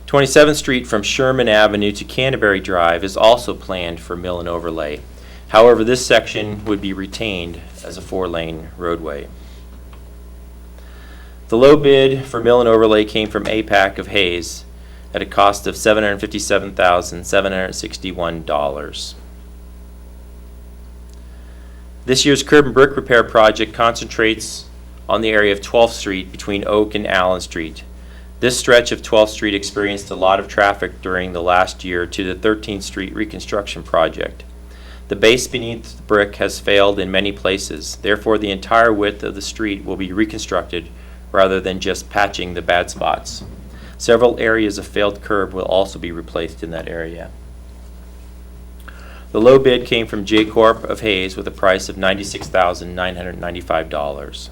27th Street from Sherman Avenue to Canterbury Drive is also planned for mill and overlay. However, this section would be retained as a 4-lane roadway. The low bid for mill and overlay came from APAC of Hayes at a cost of $757,761. This year's curb and brick repair project concentrates on the area of 12th Street between Oak and Allen Street. This stretch of 12th Street experienced a lot of traffic during the last year to the 13th Street reconstruction project. The base beneath the brick has failed in many places. Therefore, the entire width of the street will be reconstructed rather than just patching the bad spots. Several areas of failed curb will also be replaced in that area. The low bid came from J Corp of Hayes with a price of $96,995.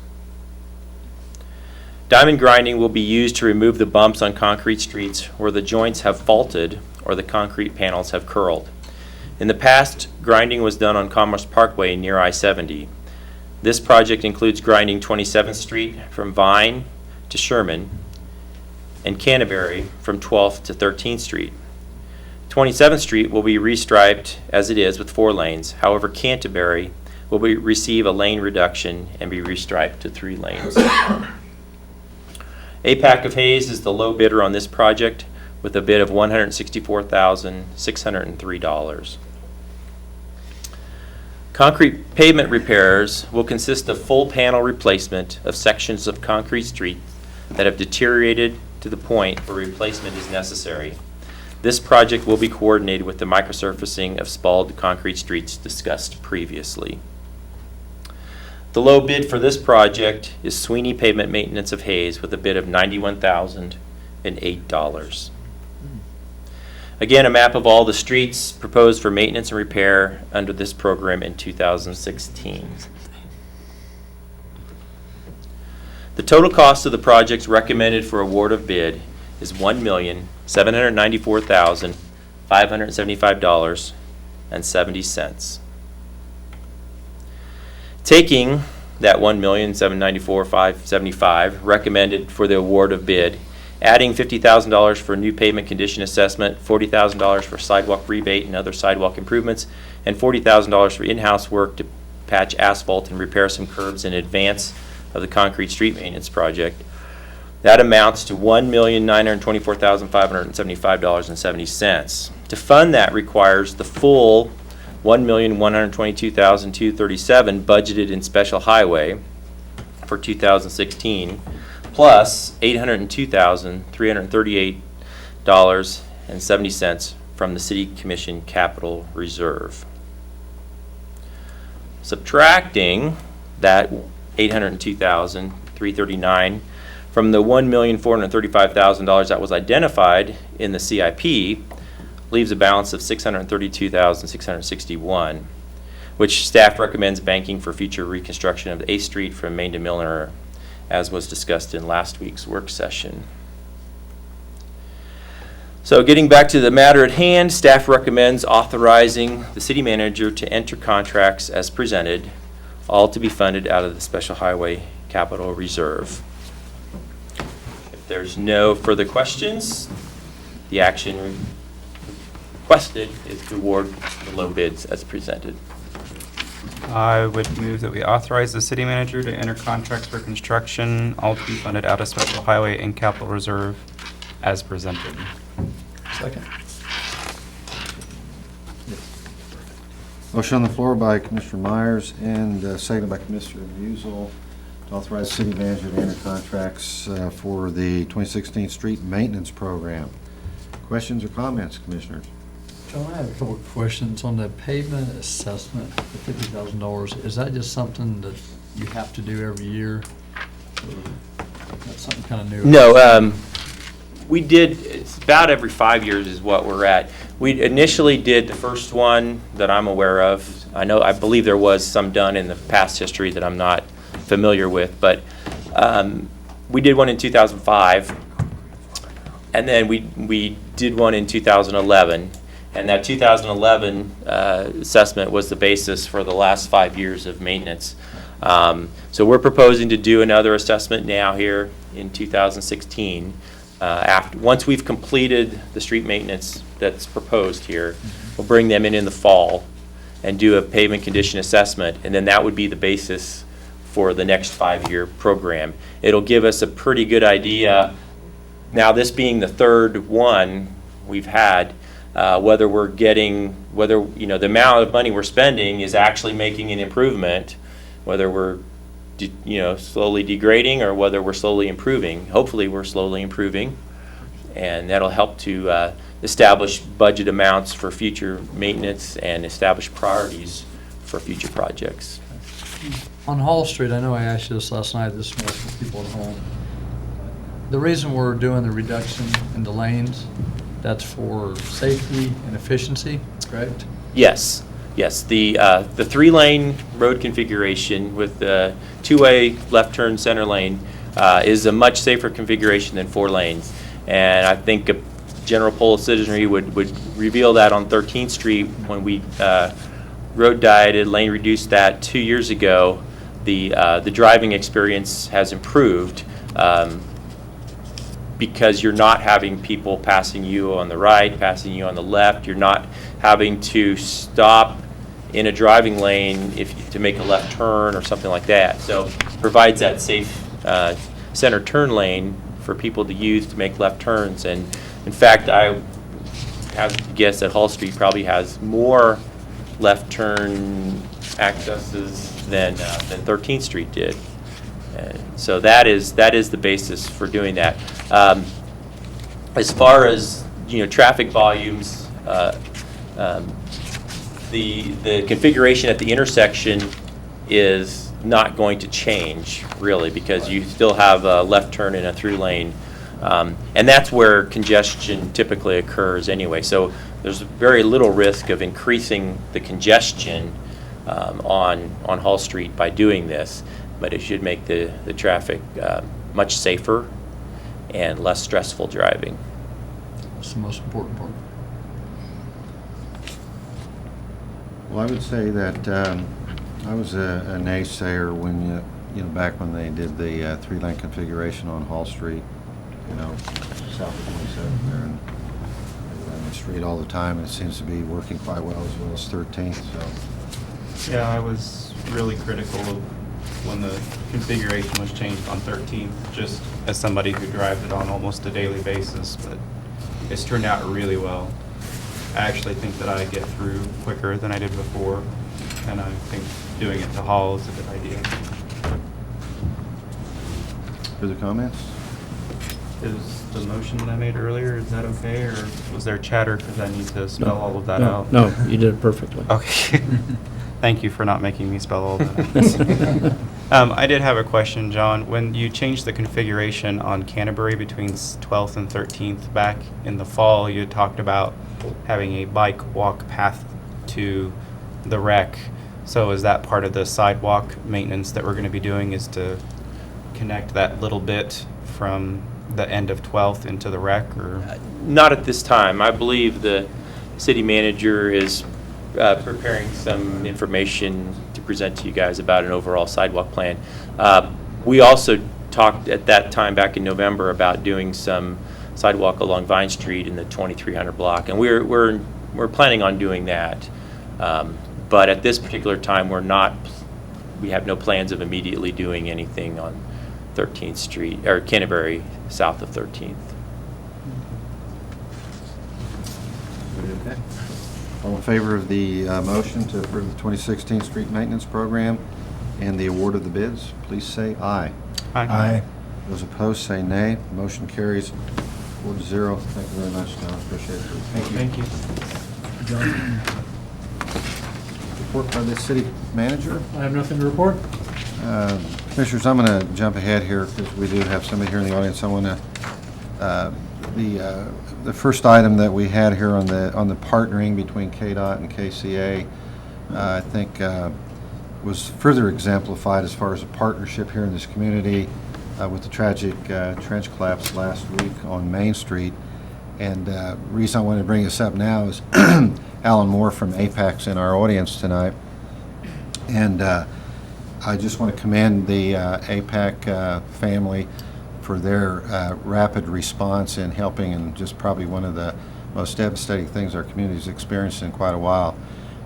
Diamond grinding will be used to remove the bumps on concrete streets where the joints have faulted or the concrete panels have curled. In the past, grinding was done on Commerce Parkway near I-70. This project includes grinding 27th Street from Vine to Sherman and Canterbury from 12th to 13th Street. 27th Street will be restriped as it is with 4 lanes. However, Canterbury will receive a lane reduction and be restriped to 3 lanes. APAC of Hayes is the low bidder on this project with a bid of $164,603. Concrete pavement repairs will consist of full panel replacement of sections of concrete streets that have deteriorated to the point where replacement is necessary. This project will be coordinated with the microsurfacing of spalled concrete streets discussed previously. The low bid for this project is Sweeney Pavement Maintenance of Hayes with a bid of $91,008. Again, a map of all the streets proposed for maintenance and repair under this program in 2016. The total cost of the projects recommended for award of bid is $1,794,575.70. Taking that $1,794,575 recommended for the award of bid, adding $50,000 for new pavement condition assessment, $40,000 for sidewalk rebate and other sidewalk improvements, and $40,000 for in-house work to patch asphalt and repair some curbs in advance of the concrete street maintenance project. That amounts to $1,924,575.70. To fund that requires the full $1,122,237 budgeted in special highway for 2016, plus $802,338.70 from the City Commission Capital Reserve. Subtracting that $802,339 from the $1,435,000 that was identified in the CIP leaves a balance of $632,661, which staff recommends banking for future reconstruction of 8th Street from Main to Milner, as was discussed in last week's work session. So getting back to the matter at hand, staff recommends authorizing the city manager to enter contracts as presented, all to be funded out of the Special Highway Capital Reserve. If there's no further questions, the action requested is to award the low bids as presented. I would move that we authorize the city manager to enter contracts for construction, all to be funded out of Special Highway and Capital Reserve as presented. Second. Motion on the floor by Commissioner Myers and seconded by Commissioner Buzel to authorize city manager to enter contracts for the 2016 street maintenance program. Questions or comments, commissioners? John, I have a couple of questions on the pavement assessment, the $50,000. Is that just something that you have to do every year? Or that's something kind of new? No, we did, it's about every 5 years is what we're at. We initially did the first one that I'm aware of. I believe there was some done in the past history that I'm not familiar with, but we did one in 2005, and then we did one in 2011. And that 2011 assessment was the basis for the last 5 years of maintenance. So we're proposing to do another assessment now here in 2016. Once we've completed the street maintenance that's proposed here, we'll bring them in the fall and do a pavement condition assessment, and then that would be the basis for the next 5-year program. It'll give us a pretty good idea, now this being the third one we've had, whether the amount of money we're spending is actually making an improvement, whether we're slowly degrading or whether we're slowly improving. Hopefully we're slowly improving, and that'll help to establish budget amounts for future maintenance and establish priorities for future projects. On Hall Street, I know I asked you this last night, this is more for people at home. The reason we're doing the reduction in the lanes, that's for safety and efficiency, correct? Yes, the 3-lane road configuration with the 2-way left turn center lane is a much safer configuration than 4 lanes. And I think a general poll of citizenry would reveal that on 13th Street when we road dieted, lane reduced that 2 years ago. The driving experience has improved because you're not having people passing you on the right, passing you on the left. You're not having to stop in a driving lane to make a left turn or something like that. So provides that safe center turn lane for people to use to make left turns. And in fact, I have to guess that Hall Street probably has more left turn accesses than 13th Street did. So that is the basis for doing that. As far as traffic volumes, the configuration at the intersection is not going to change really, because you still have a left turn in a through lane, and that's where congestion typically occurs anyway. So there's very little risk of increasing the congestion on Hall Street by doing this, but it should make the traffic much safer and less stressful driving. That's the most important part. Well, I would say that I was a naysayer when back when they did the 3-lane configuration on Hall Street, south of 27th there, and on the street all the time. It seems to be working quite well as 13th. So Yeah, I was really critical of when the configuration was changed on 13th, just as somebody who drives it on almost a daily basis, but it's turned out really well. I actually think that I get through quicker than I did before, and I think doing it to Hall is a good idea. further comments? Is the motion that I made earlier, is that okay, or was there chatter because I need to spell all of that out? No, you did it perfectly. Okay. Thank you for not making me spell all that out. I did have a question, John. When you changed the configuration on Canterbury between 12th and 13th back in the fall, you had talked about having a bike walk path to the wreck. So is that part of the sidewalk maintenance that we're going to be doing, is to connect that little bit from the end of 12th into the wreck? Or Not at this time. I believe the city manager is preparing some information to present to you guys about an overall sidewalk plan. We also talked at that time back in November about doing some sidewalk along Vine Street in the 2300 block, and we're planning on doing that. But at this particular time, we have no plans of immediately doing anything on 13th Street or Canterbury south of 13th. Okay. All in favor of the motion to approve the 2016 street maintenance program and the award of the bids, please say aye. Aye. Those opposed say nay. Motion carries 4-0. Thank you very much, John. Appreciate it. Thank you. Report by the city manager. I have nothing to report. Commissioners, I'm going to jump ahead here because we do have somebody here in the audience. I want to, the first item that we had here on the partnering between KDOT and KCA, I think was further exemplified as far as a partnership here in this community with the tragic trench collapse last week on Main Street. And the reason I wanted to bring this up now is Alan Moore from APAC's in our audience tonight. And I just want to commend the APAC family for their rapid response in helping, and just probably one of the most devastating things our community's experienced in quite a while.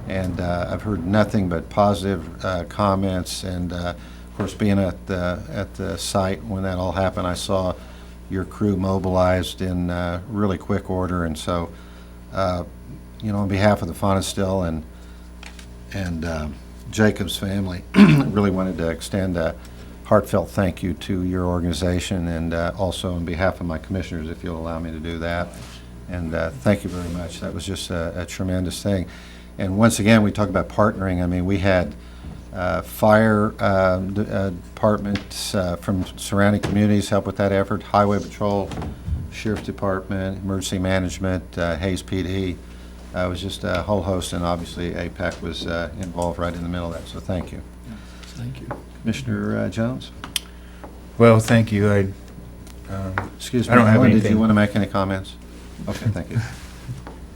And I've heard nothing but positive comments. And of course, being at the site when that all happened, I saw your crew mobilized in really quick order. And so, on behalf of the Fonestville and Jacob's family, really wanted to extend a heartfelt thank you to your organization, and also on behalf of my commissioners, if you'll allow me to do that. And thank you very much. That was just a tremendous thing. And once again, we talk about partnering. I mean, we had fire departments from surrounding communities help with that effort, Highway Patrol, Sheriff's Department, Emergency Management, Hayes PD. It was just a whole host, and obviously APAC was involved right in the middle of that, so thank you. Thank you. Commissioner Jones? Well, thank you. Excuse me, I don't have Alan, did you anything. want to make any comments? Okay, thank you.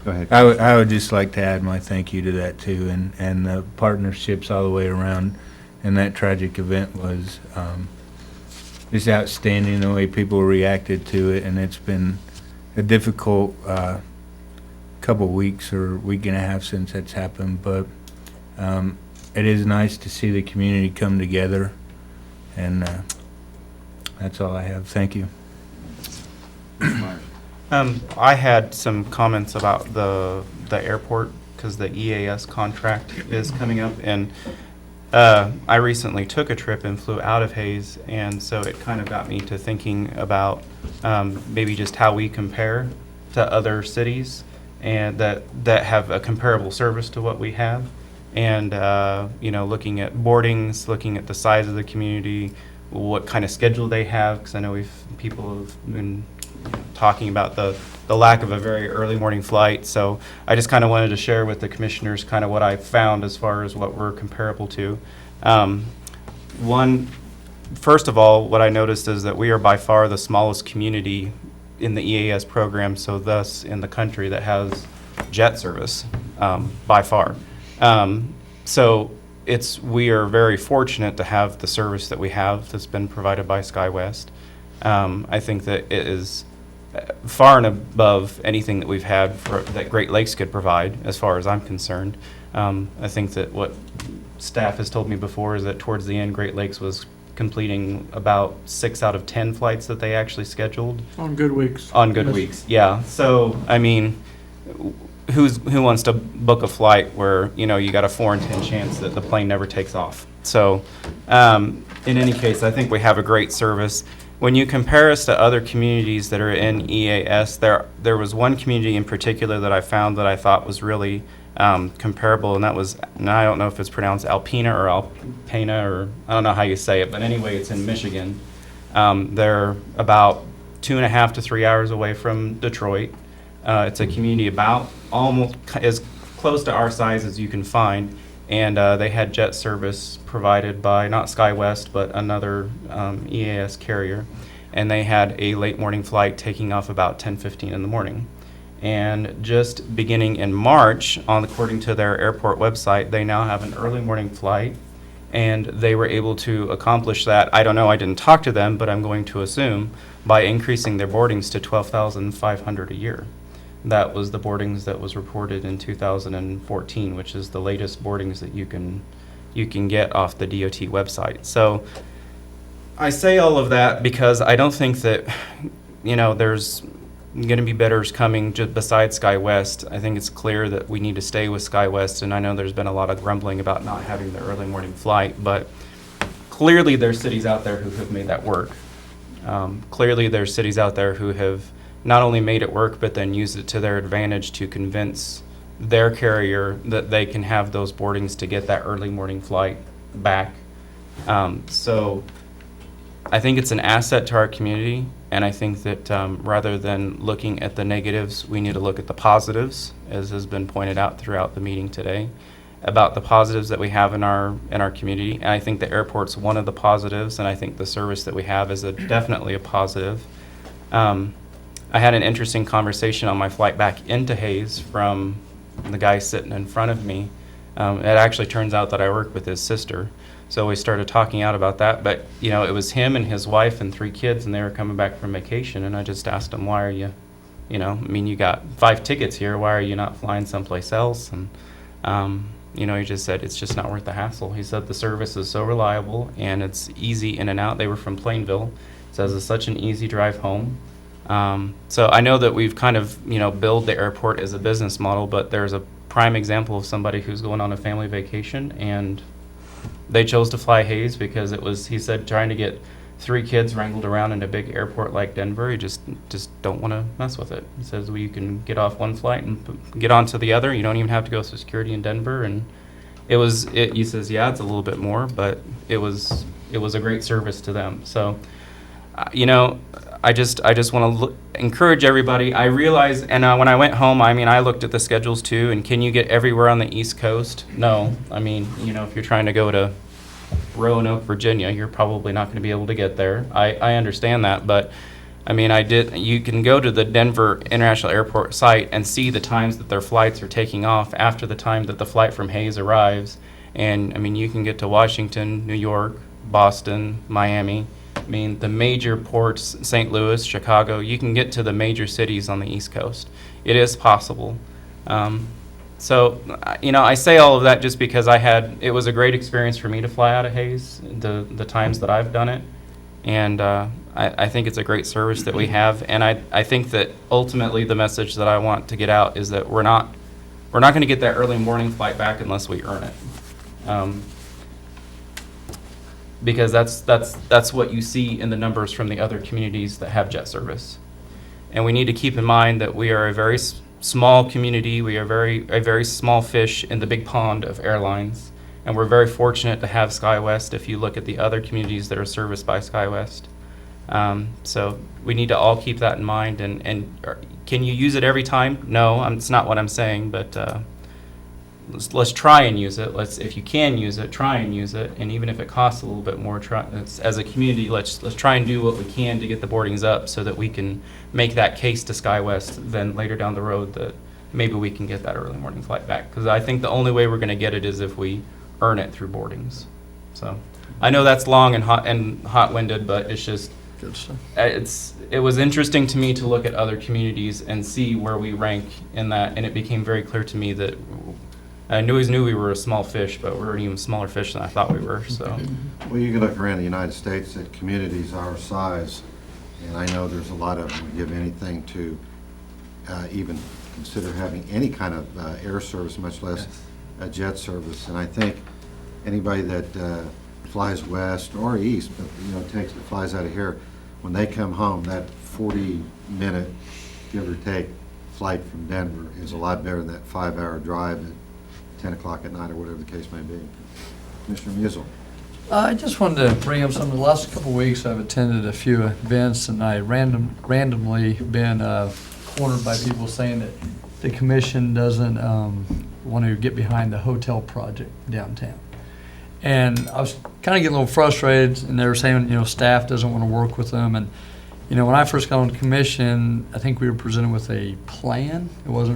Go ahead. I would just like to add my thank you to that too, and the partnerships all the way around. And that tragic event was just outstanding, the way people reacted to it. And it's been a difficult couple weeks or week and a half since that's happened, but it is nice to see the community come together. And that's all I have. Thank you. I had some comments about the airport, because the EAS contract is coming up, and I recently took a trip and flew out of Hayes, and so it kind of got me to thinking about maybe just how we compare to other cities and that have a comparable service to what we have, and looking at boardings, looking at the size of the community, what kind of schedule they have, because I know people have been talking about the lack of a very early morning flight. So I just kind of wanted to share with the commissioners kind of what I found as far as what we're comparable to. First of all, what I noticed is that we are by far the smallest community in the EAS program, so thus in the country, that has jet service, by far. So we are very fortunate to have the service that we have that's been provided by SkyWest. I think that it is far and above anything that we've had that Great Lakes could provide, as far as I'm concerned. I think that what staff has told me before is that towards the end, Great Lakes was completing about 6 out of 10 flights that they actually scheduled. On good weeks. On good Yes. weeks, yeah. So, I mean, who wants to book a flight where, you got a 4 in 10 chance that the plane never takes off? So, in any case, I think we have a great service. When you compare us to other communities that are in EAS, there was one community in particular that I found that I thought was really comparable, and that was, and I don't know if it's pronounced Alpena or Alpena, or I don't know how you say it, but anyway, it's in Michigan. They're about 2.5 to 3 hours away from Detroit. It's a community about almost as close to our size as you can find, and they had jet service provided by not SkyWest but another EAS carrier, and they had a late morning flight taking off about 10:15 in the morning. And just beginning in March, according to their airport website, they now have an early morning flight, and they were able to accomplish that. I don't know, I didn't talk to them, but I'm going to assume by increasing their boardings to 12,500 a year. That was the boardings that was reported in 2014, which is the latest boardings that you can get off the DOT website. So I say all of that because I don't think that, there's going to be bidders coming just besides SkyWest. I think it's clear that we need to stay with SkyWest, and I know there's been a lot of grumbling about not having the early morning flight, but clearly there's cities out there who have made that work. Clearly there's cities out there who have not only made it work, but then used it to their advantage to convince their carrier that they can have those boardings to get that early morning flight back. So I think it's an asset to our community, and I think that rather than looking at the negatives, we need to look at the positives, as has been pointed out throughout the meeting today, about the positives that we have in our community. And I think the airport's one of the positives, and I think the service that we have is definitely a positive. I had an interesting conversation on my flight back into Hayes from the guy sitting in front of me. It actually turns out that I work with his sister. So we started talking out about that. But, it was him and his wife and 3 kids, and they were coming back from vacation. And I just asked him, why are you, you got 5 tickets here. Why are you not flying someplace else? And he just said it's just not worth the hassle. He said the service is so reliable and it's easy in and out. They were from Plainville. Says it's such an easy drive home. So I know that we've kind of, billed the airport as a business model, but there's a prime example of somebody who's going on a family vacation, and they chose to fly Hayes because it was, he said, trying to get 3 kids wrangled around in a big airport like Denver, you just don't want to mess with it. He says, well, you can get off one flight and get onto the other. You don't even have to go through security in Denver. And he says, yeah, it's a little bit more, but it was a great service to them. So, I just want to encourage everybody. I realize, and when I went home, I looked at the schedules too, and can you get everywhere on the East Coast? No. If you're trying to go to Roanoke, Virginia, you're probably not going to be able to get there. I understand that, but you can go to the Denver International Airport site and see the times that their flights are taking off after the time that the flight from Hayes arrives. And you can get to Washington, New York, Boston, Miami. The major ports, St. Louis, Chicago, you can get to the major cities on the East Coast. It is possible. So, I say all of that just because it was a great experience for me to fly out of Hayes, the times that I've done it. And I think it's a great service that we have. And I think that ultimately the message that I want to get out is that we're not going to get that early morning flight back unless we earn it. Because that's what you see in the numbers from the other communities that have jet service. And we need to keep in mind that we are a very small community. We are a very small fish in the big pond of airlines. And we're very fortunate to have SkyWest if you look at the other communities that are serviced by SkyWest. So we need to all keep that in mind. And can you use it every time? No, it's not what I'm saying, but let's try and use it. If you can use it, try and use it. And even if it costs a little bit more, as a community, let's try and do what we can to get the boardings up so that we can make that case to SkyWest then later down the road that maybe we can get that early morning flight back. Because I think the only way we're going to get it is if we earn it through boardings. So I know that's long and hot-winded, but it's just Good stuff. it was interesting to me to look at other communities and see where we rank in that, and it became very clear to me that I always knew we were a small fish, but we're an even smaller fish than I thought we were. So, Well, you can look around the United States at communities our size, and I know there's a lot of them who give anything to even consider having any kind of air service, much less a jet service. And I think anybody that flies west or east, but flies out of here, when they come home, that 40-minute, give or take, flight from Denver is a lot better than that 5-hour drive at 10 o'clock at night or whatever the case may be. Commissioner Musil. I just wanted to bring up something. The last couple of weeks, I've attended a few events, and I randomly been cornered by people saying that the commission doesn't want to get behind the hotel project downtown. And I was kind of getting a little frustrated, and they were saying, staff doesn't want to work with them. And, when I first got on commission, I think we were presented with a plan. It was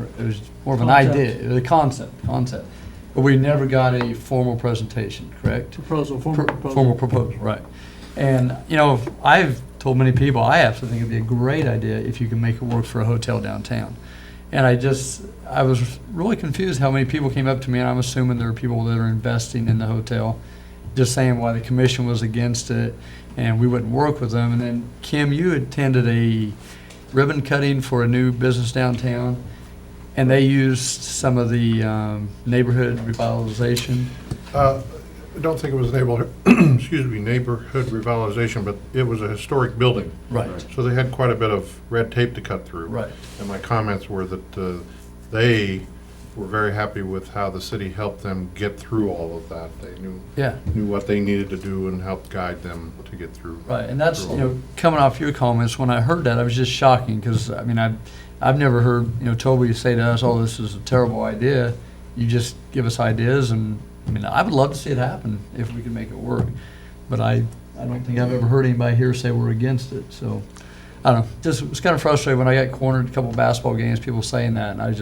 more of an idea, it was a concept. But we never got a formal presentation, correct? Formal proposal, right. And, I've told many people, I absolutely think it'd be a great idea if you can make it work for a hotel downtown. And I was really confused how many people came up to me, and I'm assuming there are people that are investing in the hotel, just saying why the commission was against it and we wouldn't work with them. And then, Kim, you attended a ribbon cutting for a new business downtown, and they used some of the neighborhood revitalization. I don't think it was neighborhood revitalization, but it was a historic building. Right. So they had quite a bit of red tape to cut through. Right. And my comments were that they were very happy with how the city helped them get through all of that. They knew what they needed to do and helped guide them to get through. Right, and that's, through all coming off your comments, when I heard that, I was just shocking, because, I've never heard, Toby say to us, oh, this is a terrible idea. You just give us ideas, and, I would love to see it happen if we could make it work. But I don't think I've ever heard anybody here say we're against it, so, I don't know, just, it was kind of frustrating when I got cornered at a couple of basketball games, people saying that, and I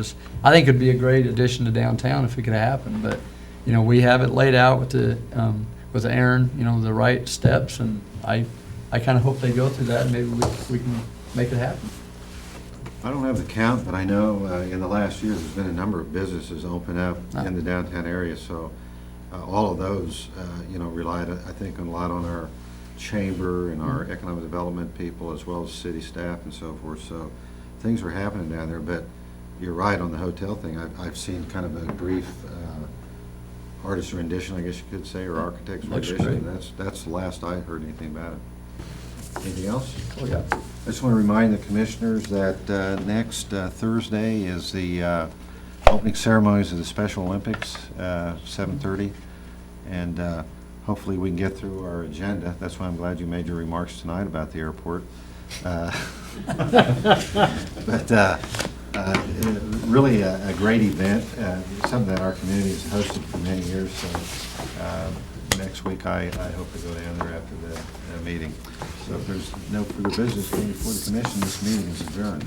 think it'd be a great addition to downtown if it could happen, but, we have it laid out with the Aaron, the right steps, and I kind of hope they go through that, and maybe we can make it happen. I don't have the count, but I know in the last year, there's been a number of businesses open up in the downtown area, so all of those, relied, I think, a lot on our chamber and our economic development people, as well as city staff and so forth, so things are happening down there, but you're right on the hotel thing. I've seen kind of a brief artist rendition, I guess you could say, or architect's Looks rendition. great. That's the last I heard anything about it. Anything else? Oh, yeah. I just want to remind the commissioners that next Thursday is the opening ceremonies of the Special Olympics, 7:30, and hopefully we can get through our agenda. That's why I'm glad you made your remarks tonight about the airport. But really a great event, something that our community has hosted for many years, so next week I hope to go down there after the meeting. So if there's no further business coming before the commission, this meeting is adjourned.